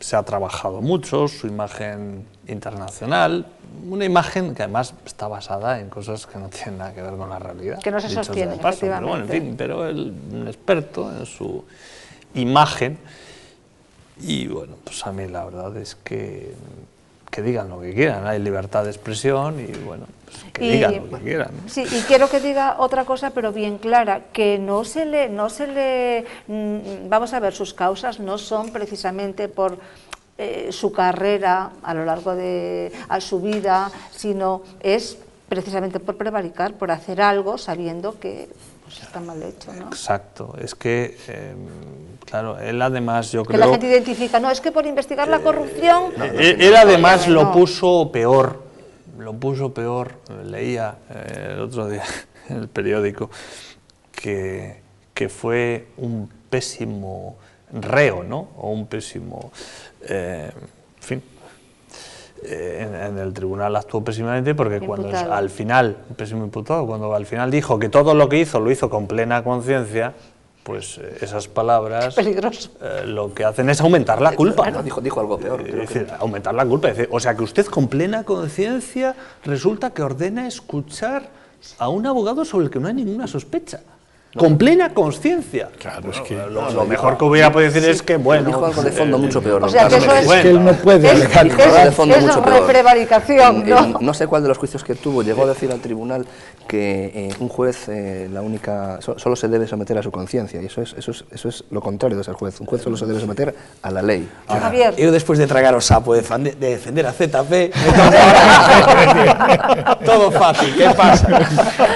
se ha trabajado mucho, su imagen internacional, una imagen que además está basada en cosas que no tienen nada que ver con la realidad. Que no se sostiene, efectivamente. Pero bueno, en fin, pero él, un experto en su imagen, y bueno, pues a mí la verdad es que digan lo que quieran, hay libertad de expresión y bueno, pues que digan lo que quieran, ¿no? Sí, y quiero que diga otra cosa, pero bien clara, que no se le vamos a ver, sus causas no son precisamente por su carrera a lo largo de su vida, sino es precisamente por prevaricar, por hacer algo sabiendo que pues, está mal hecho, ¿no? Exacto, es que, claro, él además yo creo... Que la gente identifica, no, es que por investigar la corrupción... él además lo puso peor, leía el otro día en el periódico, que fue un pésimo reo, ¿no? O un pésimo... en fin, en el tribunal actuó pésimamente porque cuando al final, un pésimo imputado, cuando al final dijo que todo lo que hizo lo hizo con plena conciencia, pues esas palabras lo que hacen es aumentar la culpa. Bueno, dijo algo peor. Es decir, aumentar la culpa. Es decir, o sea, que usted con plena conciencia resulta que ordena escuchar a un abogado sobre el que no hay ninguna sospecha. con plena conciencia. Claro, es que Lo mejor que hubiera podido decir es que, bueno... Dijo algo de fondo mucho peor. O sea, que eso es que él no puede alegar. Dijo algo de fondo mucho peor. prevaricación, ¿no? No sé cuál de los juicios que tuvo llegó a decir al tribunal que un juez solo se debe someter a su conciencia, y eso es lo contrario de ser juez. Un juez solo se debe someter a la ley. Javier. Eu despois de tragar o sapo de defender a ZP, todo fácil, ¿qué pasa?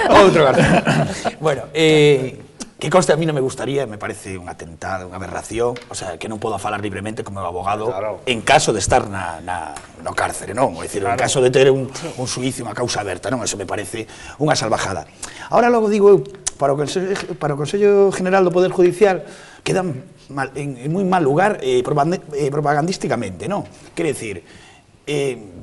Outro Garzón. Bueno, que conste, a mí non me gustaría, me parece un atentado, unha aberración, o sea, que non podo falar libremente como abogado en caso de estar no cárcere, non? É dicir, en caso de ter un suicio, unha causa aberta, non? Eso me parece unha salvajada. Ahora logo digo eu, para o Consello General do Poder Judicial, quedan en moi mal lugar propagandísticamente, non? Quere dicir,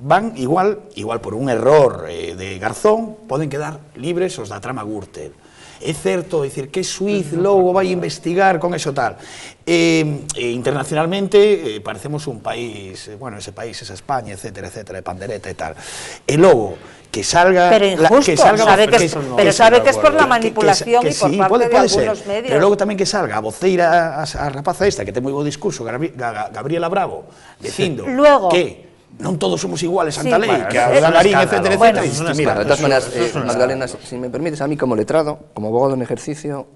van igual por un error de Garzón, poden quedar libres os da trama Gürtel. É certo, dicir, que suiz logo vai investigar con eso tal. Internacionalmente parecemos un país, bueno, ese país, esa España, etcétera, etcétera, de pandereta e tal. E logo, que salga... Pero injusto, pero sabe que es por la manipulación y por parte de algunos medios. Pero logo tamén que salga a voceira, a rapaza esta, que ten moi bo discurso, Gabriela Bravo, dicindo que non todos somos iguales ante a lei, que a Marín, etcétera, etcétera. De todas maneras, Magdalena, si me permites, a mí como letrado, como abogado en ejercicio,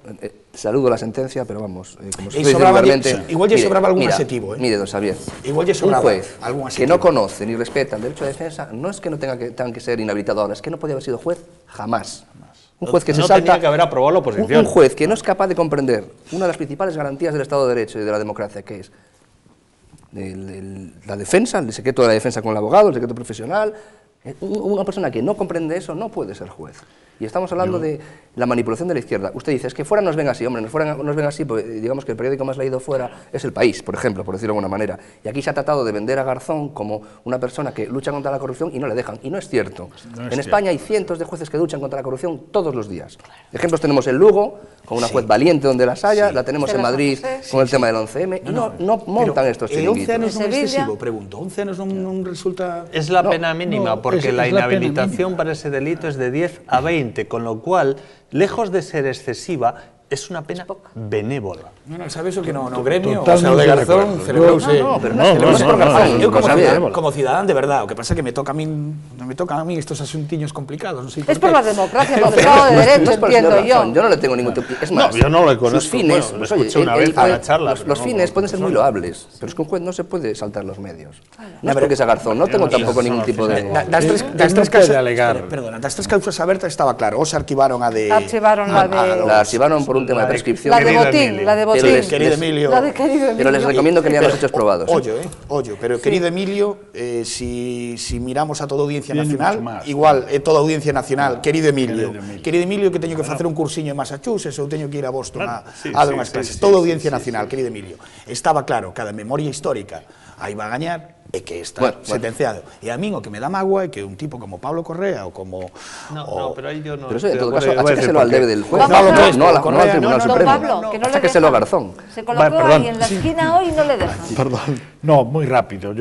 saludo la sentencia, pero vamos, como se dice vulgarmente... Igual lle sobraba algún adjetivo, ¿eh? Mire, don Xavier, igual lle sobraba un juez algún adjetivo que no conoce ni respeta el derecho de defensa, no es que no tengan que ser inhabilitado ahora, es que no podía haber sido juez jamás. Un juez que se salta... tenía que haber aprobado la oposición. Un juez que no es capaz de comprender una de las principales garantías del Estado de Derecho y de la democracia, que es la defensa, el secreto de la defensa con el abogado, el secreto profesional. Una persona que no comprende eso no puede ser juez. Y estamos hablando de la manipulación de la izquierda. Usted dice, es que fuera nos ven así, hombre, nos ven así, porque digamos que el periódico más leído fuera es El País, por ejemplo, por decirlo de alguna manera. Y aquí se ha tratado de vender a Garzón como una persona que lucha contra la corrupción y no le dejan. Y no es cierto. En España hay cientos de jueces que luchan contra la corrupción todos los días. Ejemplos tenemos en Lugo, con una juez valiente donde las haya, la tenemos en Madrid con el tema del 11M, y no montan estos chiringuitos. 11 anos non é excesivo, pregunto. 11 anos non resulta... Es la pena mínima, porque la inhabilitación para ese delito es de 10 a 20, con lo cual, lejos de ser excesiva, es una pena benévola. No, sabes o que no gremio, o sea, o de Garzón, celebrouse... Eu como cidadán, de verdad, o que pasa é que me toca a mí estos asuntiños complicados, non sei por qué. Es por la democracia, por el Estado de Derecho, entiendo yo. Yo no le tengo ningún tipo... Es más, yo no le conozco, sus fines... lo escuché una vez a la charla. Los fines pueden ser muy loables, pero es que un juez no se puede saltar los medios. No es porque sea Garzón, no tengo tampoco ningún tipo de... Das tres causas abertas estaba claro, o se arquivaron a de... La archivaron por un tema de prescripción. La de Botín. Querido Emilio. Pero les recomiendo que lean los hechos probados. Ollo, pero querido Emilio, si miramos a toda Audiencia Nacional, igual, toda Audiencia Nacional, querido Emilio, que teño que facer un cursiño en Massachusetts ou teño que ir a Boston a dar unhas clases, toda Audiencia Nacional, querido Emilio, estaba claro que a memoria histórica aí va a gañar e que está sentenciado. E a min o que me dá magua é que un tipo como Pablo Correa ou como... No, pero aí yo no... Pero eso, en todo caso, achéqueselo al debe del juez, no al Tribunal Supremo. Achéqueselo a Garzón. Se colocó ahí en la esquina hoy y no le dejan. Perdón. No, muy rápido,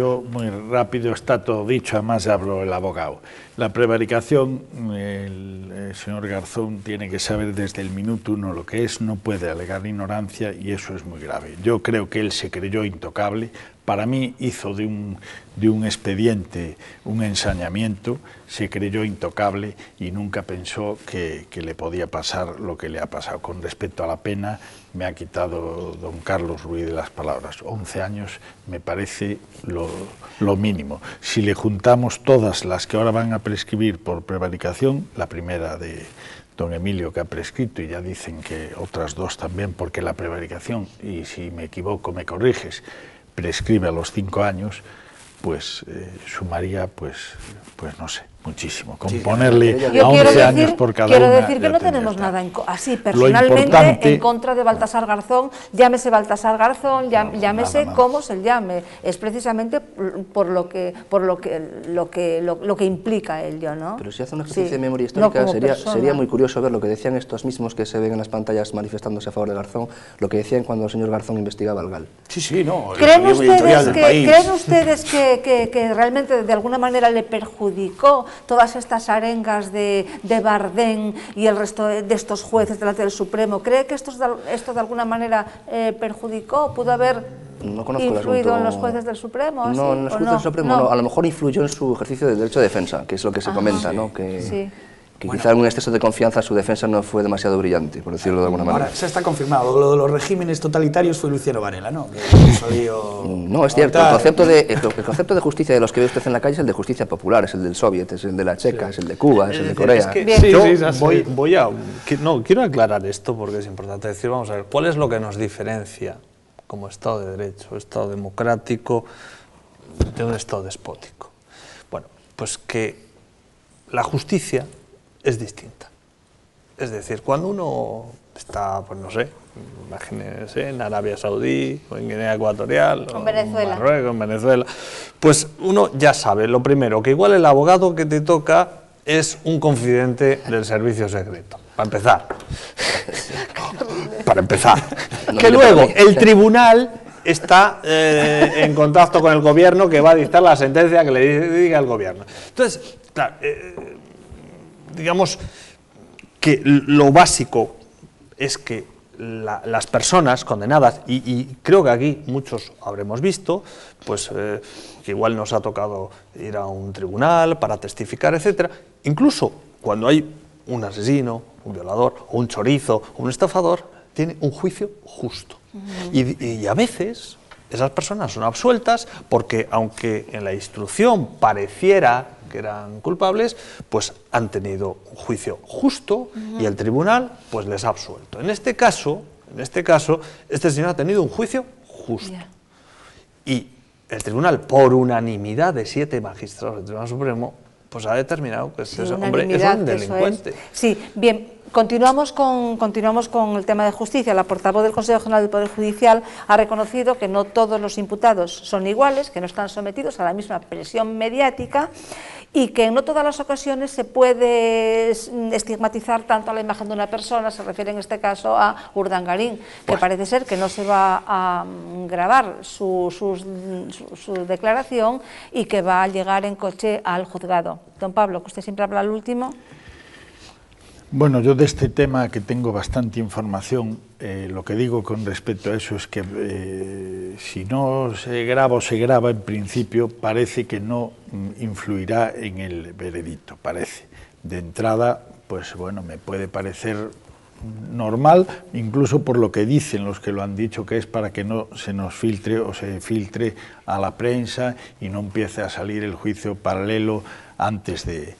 está todo dicho, además habló el abogado. La prevaricación, el señor Garzón tiene que saber desde el minuto uno lo que es, no puede alegar ignorancia y eso es muy grave. Yo creo que él se creyó intocable, para mí hizo de un expediente un ensañamiento, se creyó intocable y nunca pensó que le podía pasar lo que le ha pasado. Con respecto a la pena, me ha quitado don Carlos Ruiz de las palabras. 11 años me parece lo mínimo. Si le juntamos todas las que ahora van a prescribir por prevaricación, la primera de don Emilio que ha prescrito, y ya dicen que otras dos también, porque la prevaricación, y si me equivoco me corriges, prescribe a los 5 años, pues sumaría, pues no sé, muchísimo. Con ponerle a 11 años por cada una... Quiero decir que no tenemos nada así personalmente en contra de Baltasar Garzón, llámese Baltasar Garzón, llámese como se llame, es precisamente por lo que implica ello, ¿no? Pero si hace un ejercicio de memoria histórica, sería muy curioso ver lo que decían estos mismos que se ven en las pantallas manifestándose a favor de Garzón, lo que decían cuando el señor Garzón investigaba al GAL. Sí, no. ¿Creen ustedes que realmente de alguna manera le perjudicó todas estas arengas de Bardén y el resto de estos jueces delante del Supremo, ¿cree que esto de alguna manera perjudicó, pudo haber influido en los jueces del Supremo? No, en los jueces del Supremo no. A lo mejor influyó en su ejercicio del derecho de defensa, que es lo que se comenta, ¿no? Que quizá en un exceso de confianza su defensa no fue demasiado brillante, por decirlo de alguna manera. Ahora, se está confirmado, lo de los regímenes totalitarios fue Luciano Varela, ¿no? No, es cierto, el concepto de justicia de los que ve usted en la calle es el de justicia popular, es el del Soviet, es el de la Checa, es el de Cuba, es el de Corea. Quiero aclarar esto porque es importante decir, vamos a ver, ¿cuál es lo que nos diferencia como Estado de Derecho, Estado democrático, de un Estado despótico? Bueno, pues que la justicia es distinta. Es decir, cuando uno está, pues no sé, imagínense, en Arabia Saudí, o en Guinea Ecuatorial, o en Marruecos, en Venezuela, pues uno ya sabe, lo primero, que igual el abogado que te toca es un confidente del servicio secreto, para empezar. Para empezar. Que luego el tribunal está en contacto con el gobierno que va a dictar la sentencia que le diga el gobierno. Entonces, claro, digamos que lo básico es que las personas condenadas, y creo que aquí muchos habremos visto, pues que igual nos ha tocado ir a un tribunal para testificar, etcétera, incluso cuando hay un asesino, un violador, o un chorizo, o un estafador, tiene un juicio justo. Y a veces esas personas son absueltas porque, aunque en la instrucción pareciera que eran culpables, pues han tenido un juicio justo y el tribunal pues les ha absuelto. En este caso, este señor ha tenido un juicio justo. Y el tribunal, por unanimidad de 7 magistrados del Tribunal Supremo, pues ha determinado que ese hombre es un delincuente. Sí, bien. Continuamos con el tema de justicia. La portavoz del Consejo General del Poder Judicial ha reconocido que no todos los imputados son iguales, que no están sometidos a la misma presión mediática y que en no todas las ocasiones se puede estigmatizar tanto a la imagen de una persona. Se refiere en este caso a Urdangarín, que parece ser que no se va a grabar su declaración y que va a llegar en coche al juzgado. Don Pablo, que usted siempre habla al último. Bueno, yo de este tema, que tengo bastante información, lo que digo con respecto a eso es que si no se graba o se graba, en principio parece que no influirá en el veredicto, parece. De entrada, pues bueno, me puede parecer normal, incluso por lo que dicen los que lo han dicho, que es para que no se nos filtre o se filtre a la prensa y no empiece a salir el juicio paralelo antes de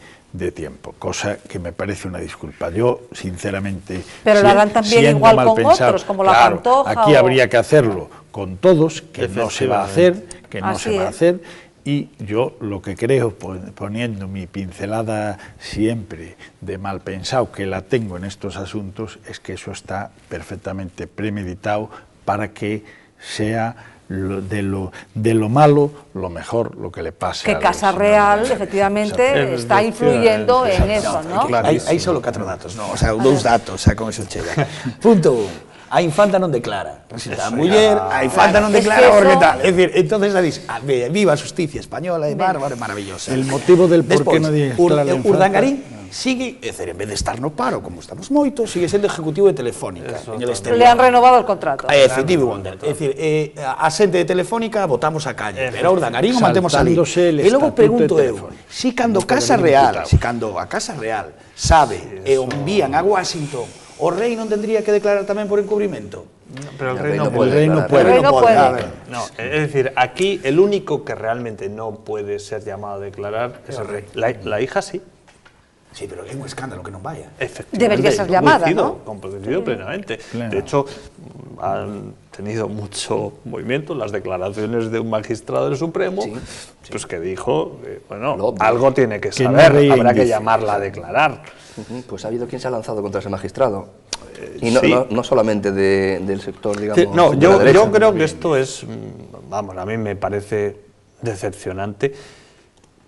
tiempo, cosa que me parece una disculpa. Yo, sinceramente, pero lo harán también igual con otros, como la Pantoja. Aquí habría que hacerlo con todos, que no se va a hacer, y yo lo que creo, poniendo mi pincelada siempre de mal pensado, que la tengo en estos asuntos, es que eso está perfectamente premeditado para que sea de lo malo, lo mejor, lo que le pase. Que Casa Real, efectivamente, está influyendo en eso, ¿no? Hai solo 4 datos, non? O sea, 2 datos, o sea, con eso chega. Punto 1. A infanta non declara. A muller, a infanta non declara, porque tal. É dicir, entonces viva a justicia española, é bárbaro, é maravillosa. El motivo del por qué no declara la infanta. Urdangarín sigue, é dicir, en vez de estar no paro, como estamos moitos, sigue sendo ejecutivo de Telefónica en el exterior. Le han renovado el contrato. Efectivamente. É dicir, a xente de Telefónica votamos a calle, pero a Urdangarín o mantemos ali. E logo pregunto eu, si cando a Casa Real sabe e o envían a Washington, o rei non tendría que declarar tamén por encubrimento? Pero el rey no puede. No, es decir, aquí el único que realmente no puede ser llamado a declarar es el rey. La hija sí. Sí, pero es un escándalo que no vaya. Debería ser llamada, ¿no? Coincido plenamente. Claro. De hecho, han tenido mucho movimiento las declaraciones de un magistrado del Supremo, pues que dijo, bueno, algo tiene que saber, habrá que llamarla a declarar. Pues ha habido quien se ha lanzado contra ese magistrado. Y no solamente del sector, digamos. No, yo creo que esto es, vamos, a mí me parece decepcionante.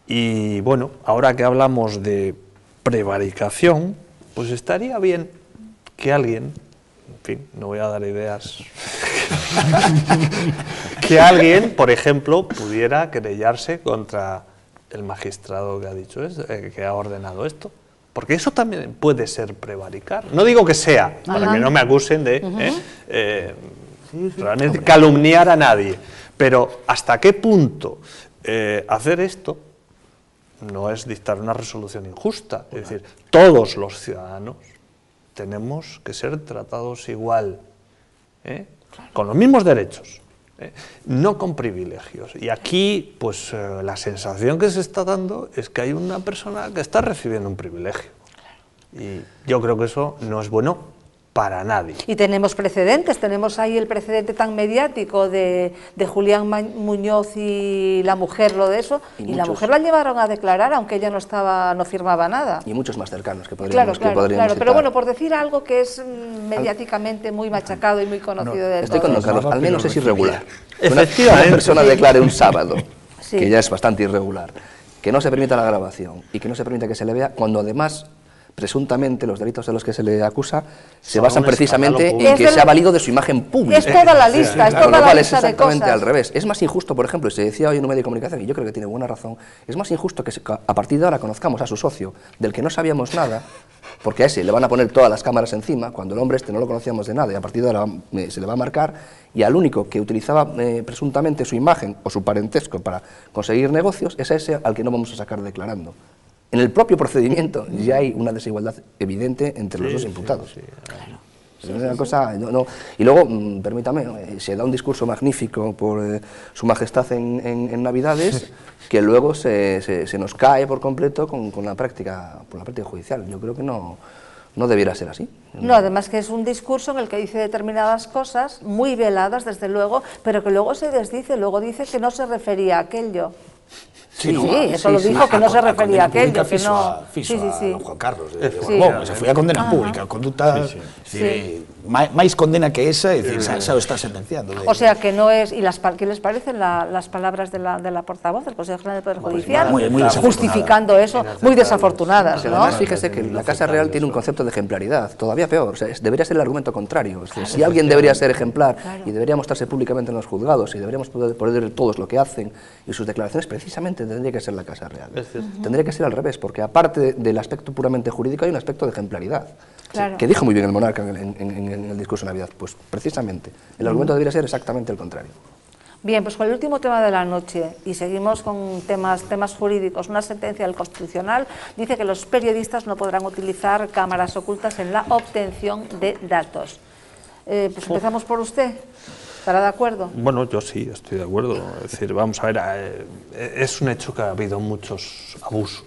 Y bueno, ahora que hablamos de prevaricación, pues estaría bien que alguien, en fin, no voy a dar ideas, que alguien, por ejemplo, pudiera querellarse contra el magistrado que ha dicho que ha ordenado esto. Porque eso también puede ser prevaricar. No digo que sea, para que no me acusen de realmente calumniar a nadie, pero ¿hasta qué punto hacer esto no es dictar una resolución injusta? Es decir, todos los ciudadanos tenemos que ser tratados igual, con los mismos derechos, no con privilegios. Y aquí, pues la sensación que se está dando es que hay una persona que está recibiendo un privilegio. Y yo creo que eso no es bueno para nadie. Y tenemos precedentes, tenemos ahí el precedente tan mediático de Julián Muñoz y la mujer, lo de eso, y la mujer la llevaron a declarar, aunque ella no firmaba nada. Y muchos más cercanos que podríamos Claro, citar. pero bueno, por decir algo que es mediáticamente muy machacado y muy conocido de Estoy con don Carlos, al menos es irregular. Efectivamente. Una persona declare un sábado, Sí. que ya es bastante irregular, que no se permita la grabación y que no se permita que se le vea, cuando además presuntamente los delitos de los que se le acusa se basan precisamente en que se ha valido de su imagen pública. Es toda la lista, es Con lo toda la cual es lista de exactamente cosas. al revés. Es más injusto, por ejemplo, y se decía hoy en un medio de comunicación, y yo creo que tiene buena razón, es más injusto que a partir de ahora conozcamos a su socio, del que no sabíamos nada, porque a ese le van a poner todas las cámaras encima, cuando el hombre este no lo conocíamos de nada, y a partir de ahora se le va a marcar, y al único que utilizaba presuntamente su imagen o su parentesco para conseguir negocios, es a ese al que no vamos a sacar declarando. En el propio procedimiento ya hay una desigualdad evidente entre los dos imputados. Es una cosa, Y luego, permítame, se da un discurso magnífico por Su Majestad en Navidades, que luego se nos cae por completo con la práctica judicial. Yo creo que no debiera ser así. No, además que es un discurso en el que dice determinadas cosas, muy veladas desde luego, pero que luego se desdice, luego dice que no se refería a aquello. Sí, eso lo dijo, que no se refería a aquello, que no... a Juan Carlos de Borbón, se foi a condena pública, conducta, máis condena que esa, é dicir, xa o está sentenciando. O sea, que no es... ¿Y qué les parecen las palabras de la portavoz del Consejo General del Poder Judicial? Muy justificando eso, muy desafortunadas, ¿no? Además, fíjese que la Casa Real tiene un concepto de ejemplaridad, todavía peor, o sea, debería ser el argumento contrario. O sea, si alguien debería ser ejemplar y debería mostrarse públicamente en los juzgados y deberíamos poder ver todos lo que hacen y sus declaraciones, precisamente tendría que ser la Casa Real. Tendría que ser al revés, porque aparte del aspecto puramente jurídico hay un aspecto de ejemplaridad, que dijo muy bien el monarca en el discurso de Navidad. Pues precisamente, el argumento debería ser exactamente el contrario. Bien, pues con el último tema de la noche, y seguimos con temas jurídicos, una sentencia del Constitucional dice que los periodistas no podrán utilizar cámaras ocultas en la obtención de datos. Pues empezamos por usted. ¿Estará de acuerdo? Bueno, yo sí, estoy de acuerdo. Es decir, vamos a ver, es un hecho que ha habido muchos abusos.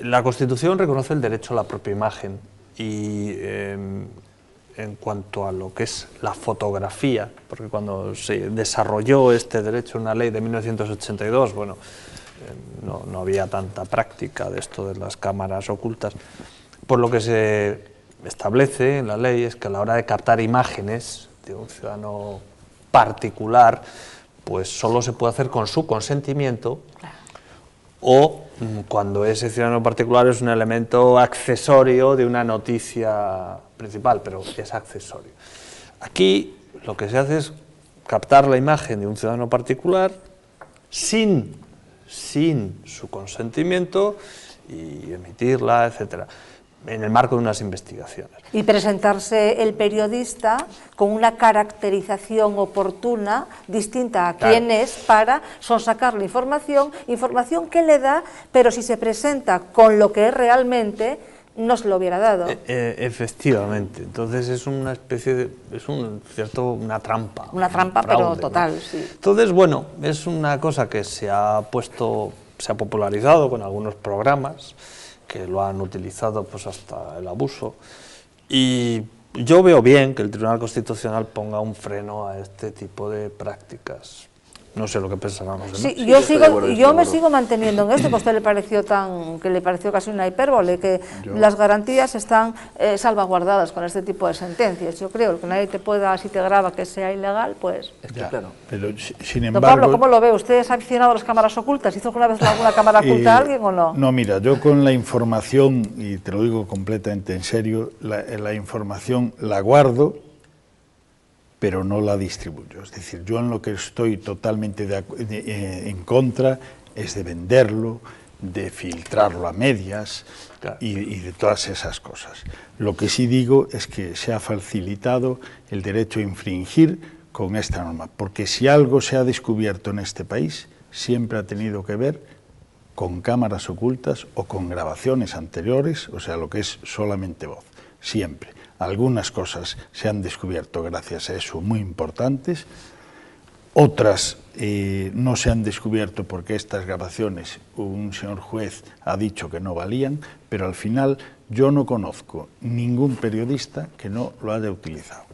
La Constitución reconoce el derecho a la propia imagen y en cuanto a lo que es la fotografía, porque cuando se desarrolló este derecho en una ley de 1982, bueno, no había tanta práctica de esto de las cámaras ocultas, por lo que se establece en la ley es que a la hora de captar imágenes de un ciudadano particular, pues solo se puede hacer con su consentimiento o cuando ese ciudadano particular es un elemento accesorio de una noticia principal, pero es accesorio. Aquí lo que se hace es captar la imagen de un ciudadano particular sin su consentimiento y emitirla, etcétera, en el marco de unas investigaciones. Y presentarse el periodista con una caracterización oportuna, distinta a quién es, para sonsacar la información que le da, pero si se presenta con lo que es realmente, no se lo hubiera dado. Efectivamente, entonces es una especie de, una trampa. Una trampa, fraude, pero total, ¿no? sí. Entonces, bueno, es una cosa que se ha popularizado con algunos programas, que lo han utilizado pues hasta el abuso, y yo veo bien que el Tribunal Constitucional ponga un freno a este tipo de prácticas. No sé lo que pensarán los demás. Sí, yo me sigo manteniendo en esto, que a usted le pareció casi una hipérbole, que las garantías están salvaguardadas con este tipo de sentencias. Yo creo que nadie te pueda, si te graba, que sea ilegal, pues... Claro. Pero, sin Don embargo... Pablo, ¿cómo lo ve? ¿Usted es aficionado a las cámaras ocultas? ¿Hizo alguna vez alguna cámara oculta a alguien o no? No, mira, yo con la información, y te lo digo completamente en serio, la información la guardo pero no la distribuyo. Es decir, yo en lo que estoy totalmente en contra es de venderlo, de filtrarlo a medias y de todas esas cosas. Lo que sí digo es que se ha facilitado el derecho a infringir con esta norma, porque si algo se ha descubierto en este país, siempre ha tenido que ver con cámaras ocultas o con grabaciones anteriores, o sea, lo que es solamente voz, siempre. Algunas cosas se han descubierto gracias a eso, muy importantes, otras no se han descubierto porque estas grabaciones un señor juez ha dicho que no valían, pero al final yo no conozco ningún periodista que no lo haya utilizado.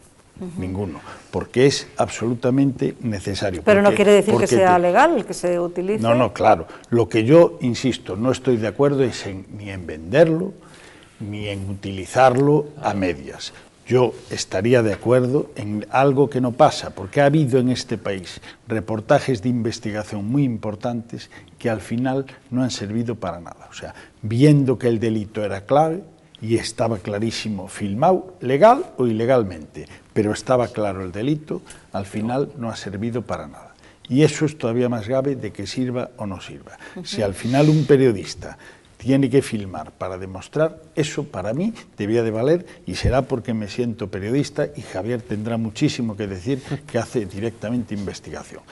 Ninguno, porque es absolutamente necesario. Pero no quiere decir que sea legal, que se utilice. No, no, claro. Lo que yo, insisto, no estoy de acuerdo es ni en venderlo, ni en utilizarlo a medias. Yo estaría de acuerdo en algo que no pasa, porque ha habido en este país reportajes de investigación muy importantes que al final no han servido para nada. O sea, viendo que el delito era clave y estaba clarísimo, filmado, legal o ilegalmente, pero estaba claro el delito, al final no ha servido para nada. Y eso es todavía más grave de que sirva o no sirva. Si al final un periodista tiene que filmar para demostrar, eso para mí debía de valer, y será porque me siento periodista y Javier tendrá muchísimo que decir que hace directamente investigación.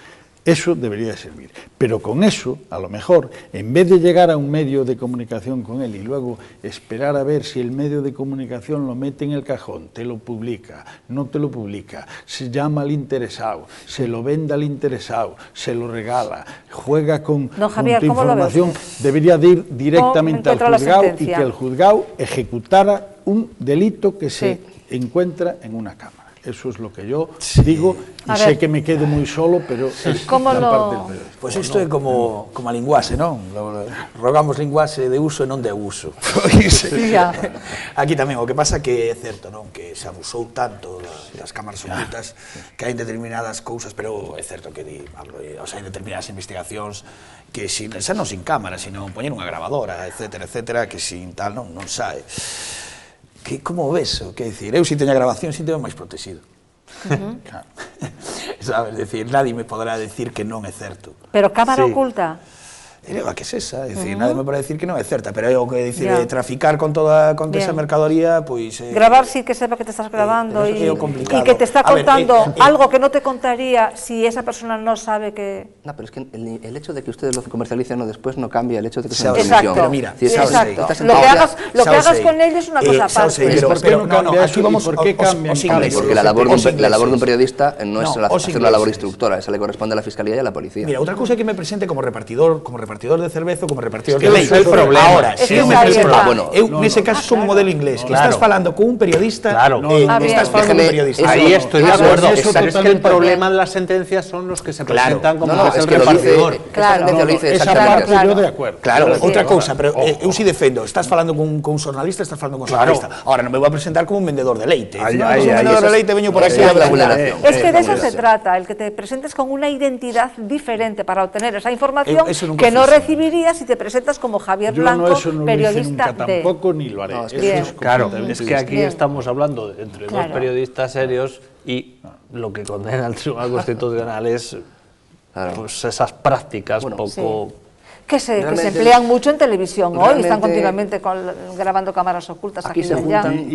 Eso debería de servir, pero con eso, a lo mejor, en vez de llegar a un medio de comunicación con él y luego esperar a ver si el medio de comunicación lo mete en el cajón, te lo publica, no te lo publica, se llama al interesado, se lo vende al interesado, se lo regala, juega con tu información, debería de ir directamente al juzgado y que el juzgado ejecutara un delito que se encuentra en una cámara. Eso es lo que yo digo, y sé que me quedo muy solo, pero es la parte del periodismo. Pues isto é como a linguaxe, non? Rogamos linguaxe de uso e non de abuso. Aquí tamén, o que pasa que é certo, non? Que se abusou tanto das cámaras ocultas que hai determinadas cousas, pero é certo que hai determinadas investigacións que xa non sin cámara, sino poñer unha grabadora, etcétera, que sin tal non sae. Como ves o? Quer dicir, eu se teño a grabación sinto máis protegido. Sabes, decir, nadie me podrá decir que non é certo. Pero cámara oculta? A que es esa, é dicir, nadie me podrá decir que non é certa, pero é o que dicir, traficar con toda esa mercadoría, pois... Gravar sí que sepa que te estás grabando y que te está contando algo que no te contaría si esa persona no sabe que... No, pero es que el hecho de que ustedes lo comercialicen o después no cambia el hecho de que sea una televisión. Pero mira, lo que hagas con ellos es una cosa aparte. Pero no, aquí vamos... ¿Por qué cambia? Porque la labor de un periodista no es hacer una labor instructora, esa le corresponde a la Fiscalía y a la Policía. Mira, outra cousa que me presente como repartidor de cerveza ou como repartidor de leite. Ahora, eu nese caso son un modelo inglés, que estás falando con un periodista, estás falando con un periodista. Ahí estoy de acuerdo, pero es que el problema de las sentencias son los que se presentan como que es el repartidor. Esa parte yo de acuerdo. Claro, outra cousa, pero eu si defendo, estás falando con un xornalista, estás falando con un xornalista. Ahora non me vou a presentar como un vendedor de leite. Un vendedor de leite veño por aquí a la vulneración. Es que de eso se trata, el que te presentes con una identidad diferente para obtener esa información que no recibirías si te presentas como Javier Blanco, periodista de... Tampoco ni lo haré. Claro, es que aquí estamos hablando entre dos periodistas serios y lo que condena el Tribunal Constitucional es esas prácticas poco... Que se emplean mucho en televisión hoy, están continuamente grabando cámaras ocultas aquí se juntan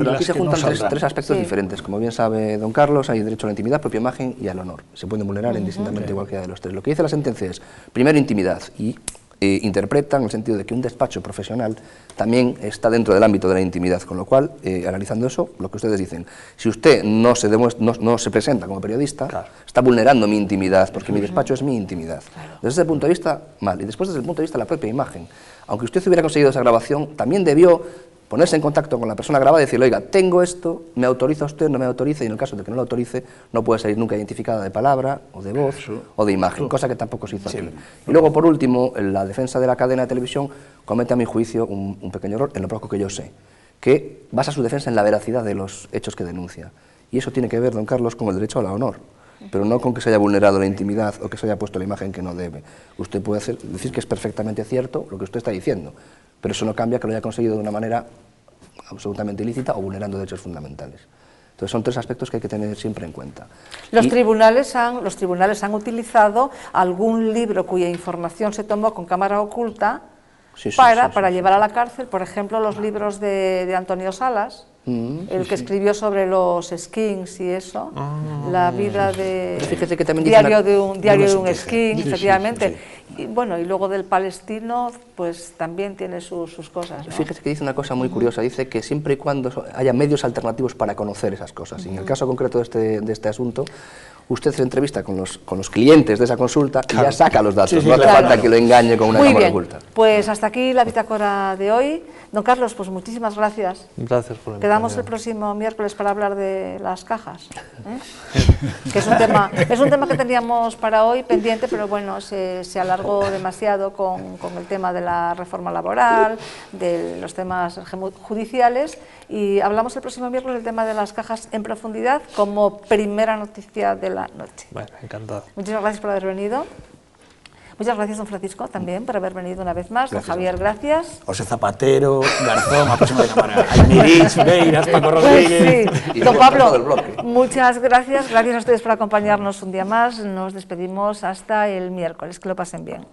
tres aspectos diferentes. Como bien sabe don Carlos, hay derecho a la intimidad, propia imagen y al honor. Se pueden vulnerar indistintamente cualquiera de los tres. Lo que dice la sentencia es, primero, intimidad, y interpretan en el sentido de que un despacho profesional también está dentro del ámbito de la intimidad, con lo cual, analizando eso, lo que ustedes dicen, si usted no se presenta como periodista, está vulnerando mi intimidad, porque mi despacho es mi intimidad. Desde ese punto de vista, mal. Y después, desde el punto de vista de la propia imagen, aunque usted hubiera conseguido esa grabación, también debió ponerse en contacto con la persona grabada y decirle, oiga, tengo esto, ¿me autoriza usted? ¿No me autoriza? Y en el caso de que no lo autorice, no puede salir nunca identificada de palabra, o de voz, o de imagen, cosa que tampoco se hizo aquí. Y luego, por último, la defensa de la cadena de televisión comete, a mi juicio, un pequeño error, en lo poco que yo sé, que basa su defensa en la veracidad de los hechos que denuncia. Y eso tiene que ver, don Carlos, con el derecho al honor, pero no con que se haya vulnerado la intimidad o que se haya puesto la imagen que no debe. Usted puede decir que es perfectamente cierto lo que usted está diciendo, pero eso no cambia que lo haya conseguido de una manera absolutamente ilícita o vulnerando derechos fundamentales. Entonces son tres aspectos que hay que tener siempre en cuenta. Los tribunales han utilizado algún libro cuya información se tomó con cámara oculta para llevar a la cárcel, por ejemplo, los libros de Antonio Salas, el que escribió sobre los skins y eso, la vida de... Fíjese que también diario de un skin, efectivamente. Y bueno, y luego del palestino, pues también tiene sus cosas, ¿no? Fíjese que dice una cosa muy curiosa, dice que siempre y cuando haya medios alternativos para conocer esas cosas. Y en el caso concreto de este asunto, usted se entrevista con los clientes de esa consulta y ya saca los datos, no hace falta que lo engañe con una cámara oculta. Pues hasta aquí la bitácora de hoy. Don Carlos, pues muchísimas gracias. Gracias por la invitación. Quedamos el próximo miércoles para hablar de las cajas, que es un tema que teníamos para hoy pendiente, pero bueno, se alargó demasiado con el tema de la reforma laboral, de los temas judiciales, y hablamos el próximo miércoles del tema de las cajas en profundidad como primera noticia de la noche. Bueno, encantado. Muchas gracias por haber venido. Muchas gracias, don Francisco, también por haber venido una vez más. Don Javier, gracias. José Zapatero, Garzón, a próxima de cámara. Almirís, Beiras, Paco Rodríguez. Sí. Don Pablo, muchas gracias. Gracias a ustedes por acompañarnos un día más. Nos despedimos hasta el miércoles. Que lo pasen bien.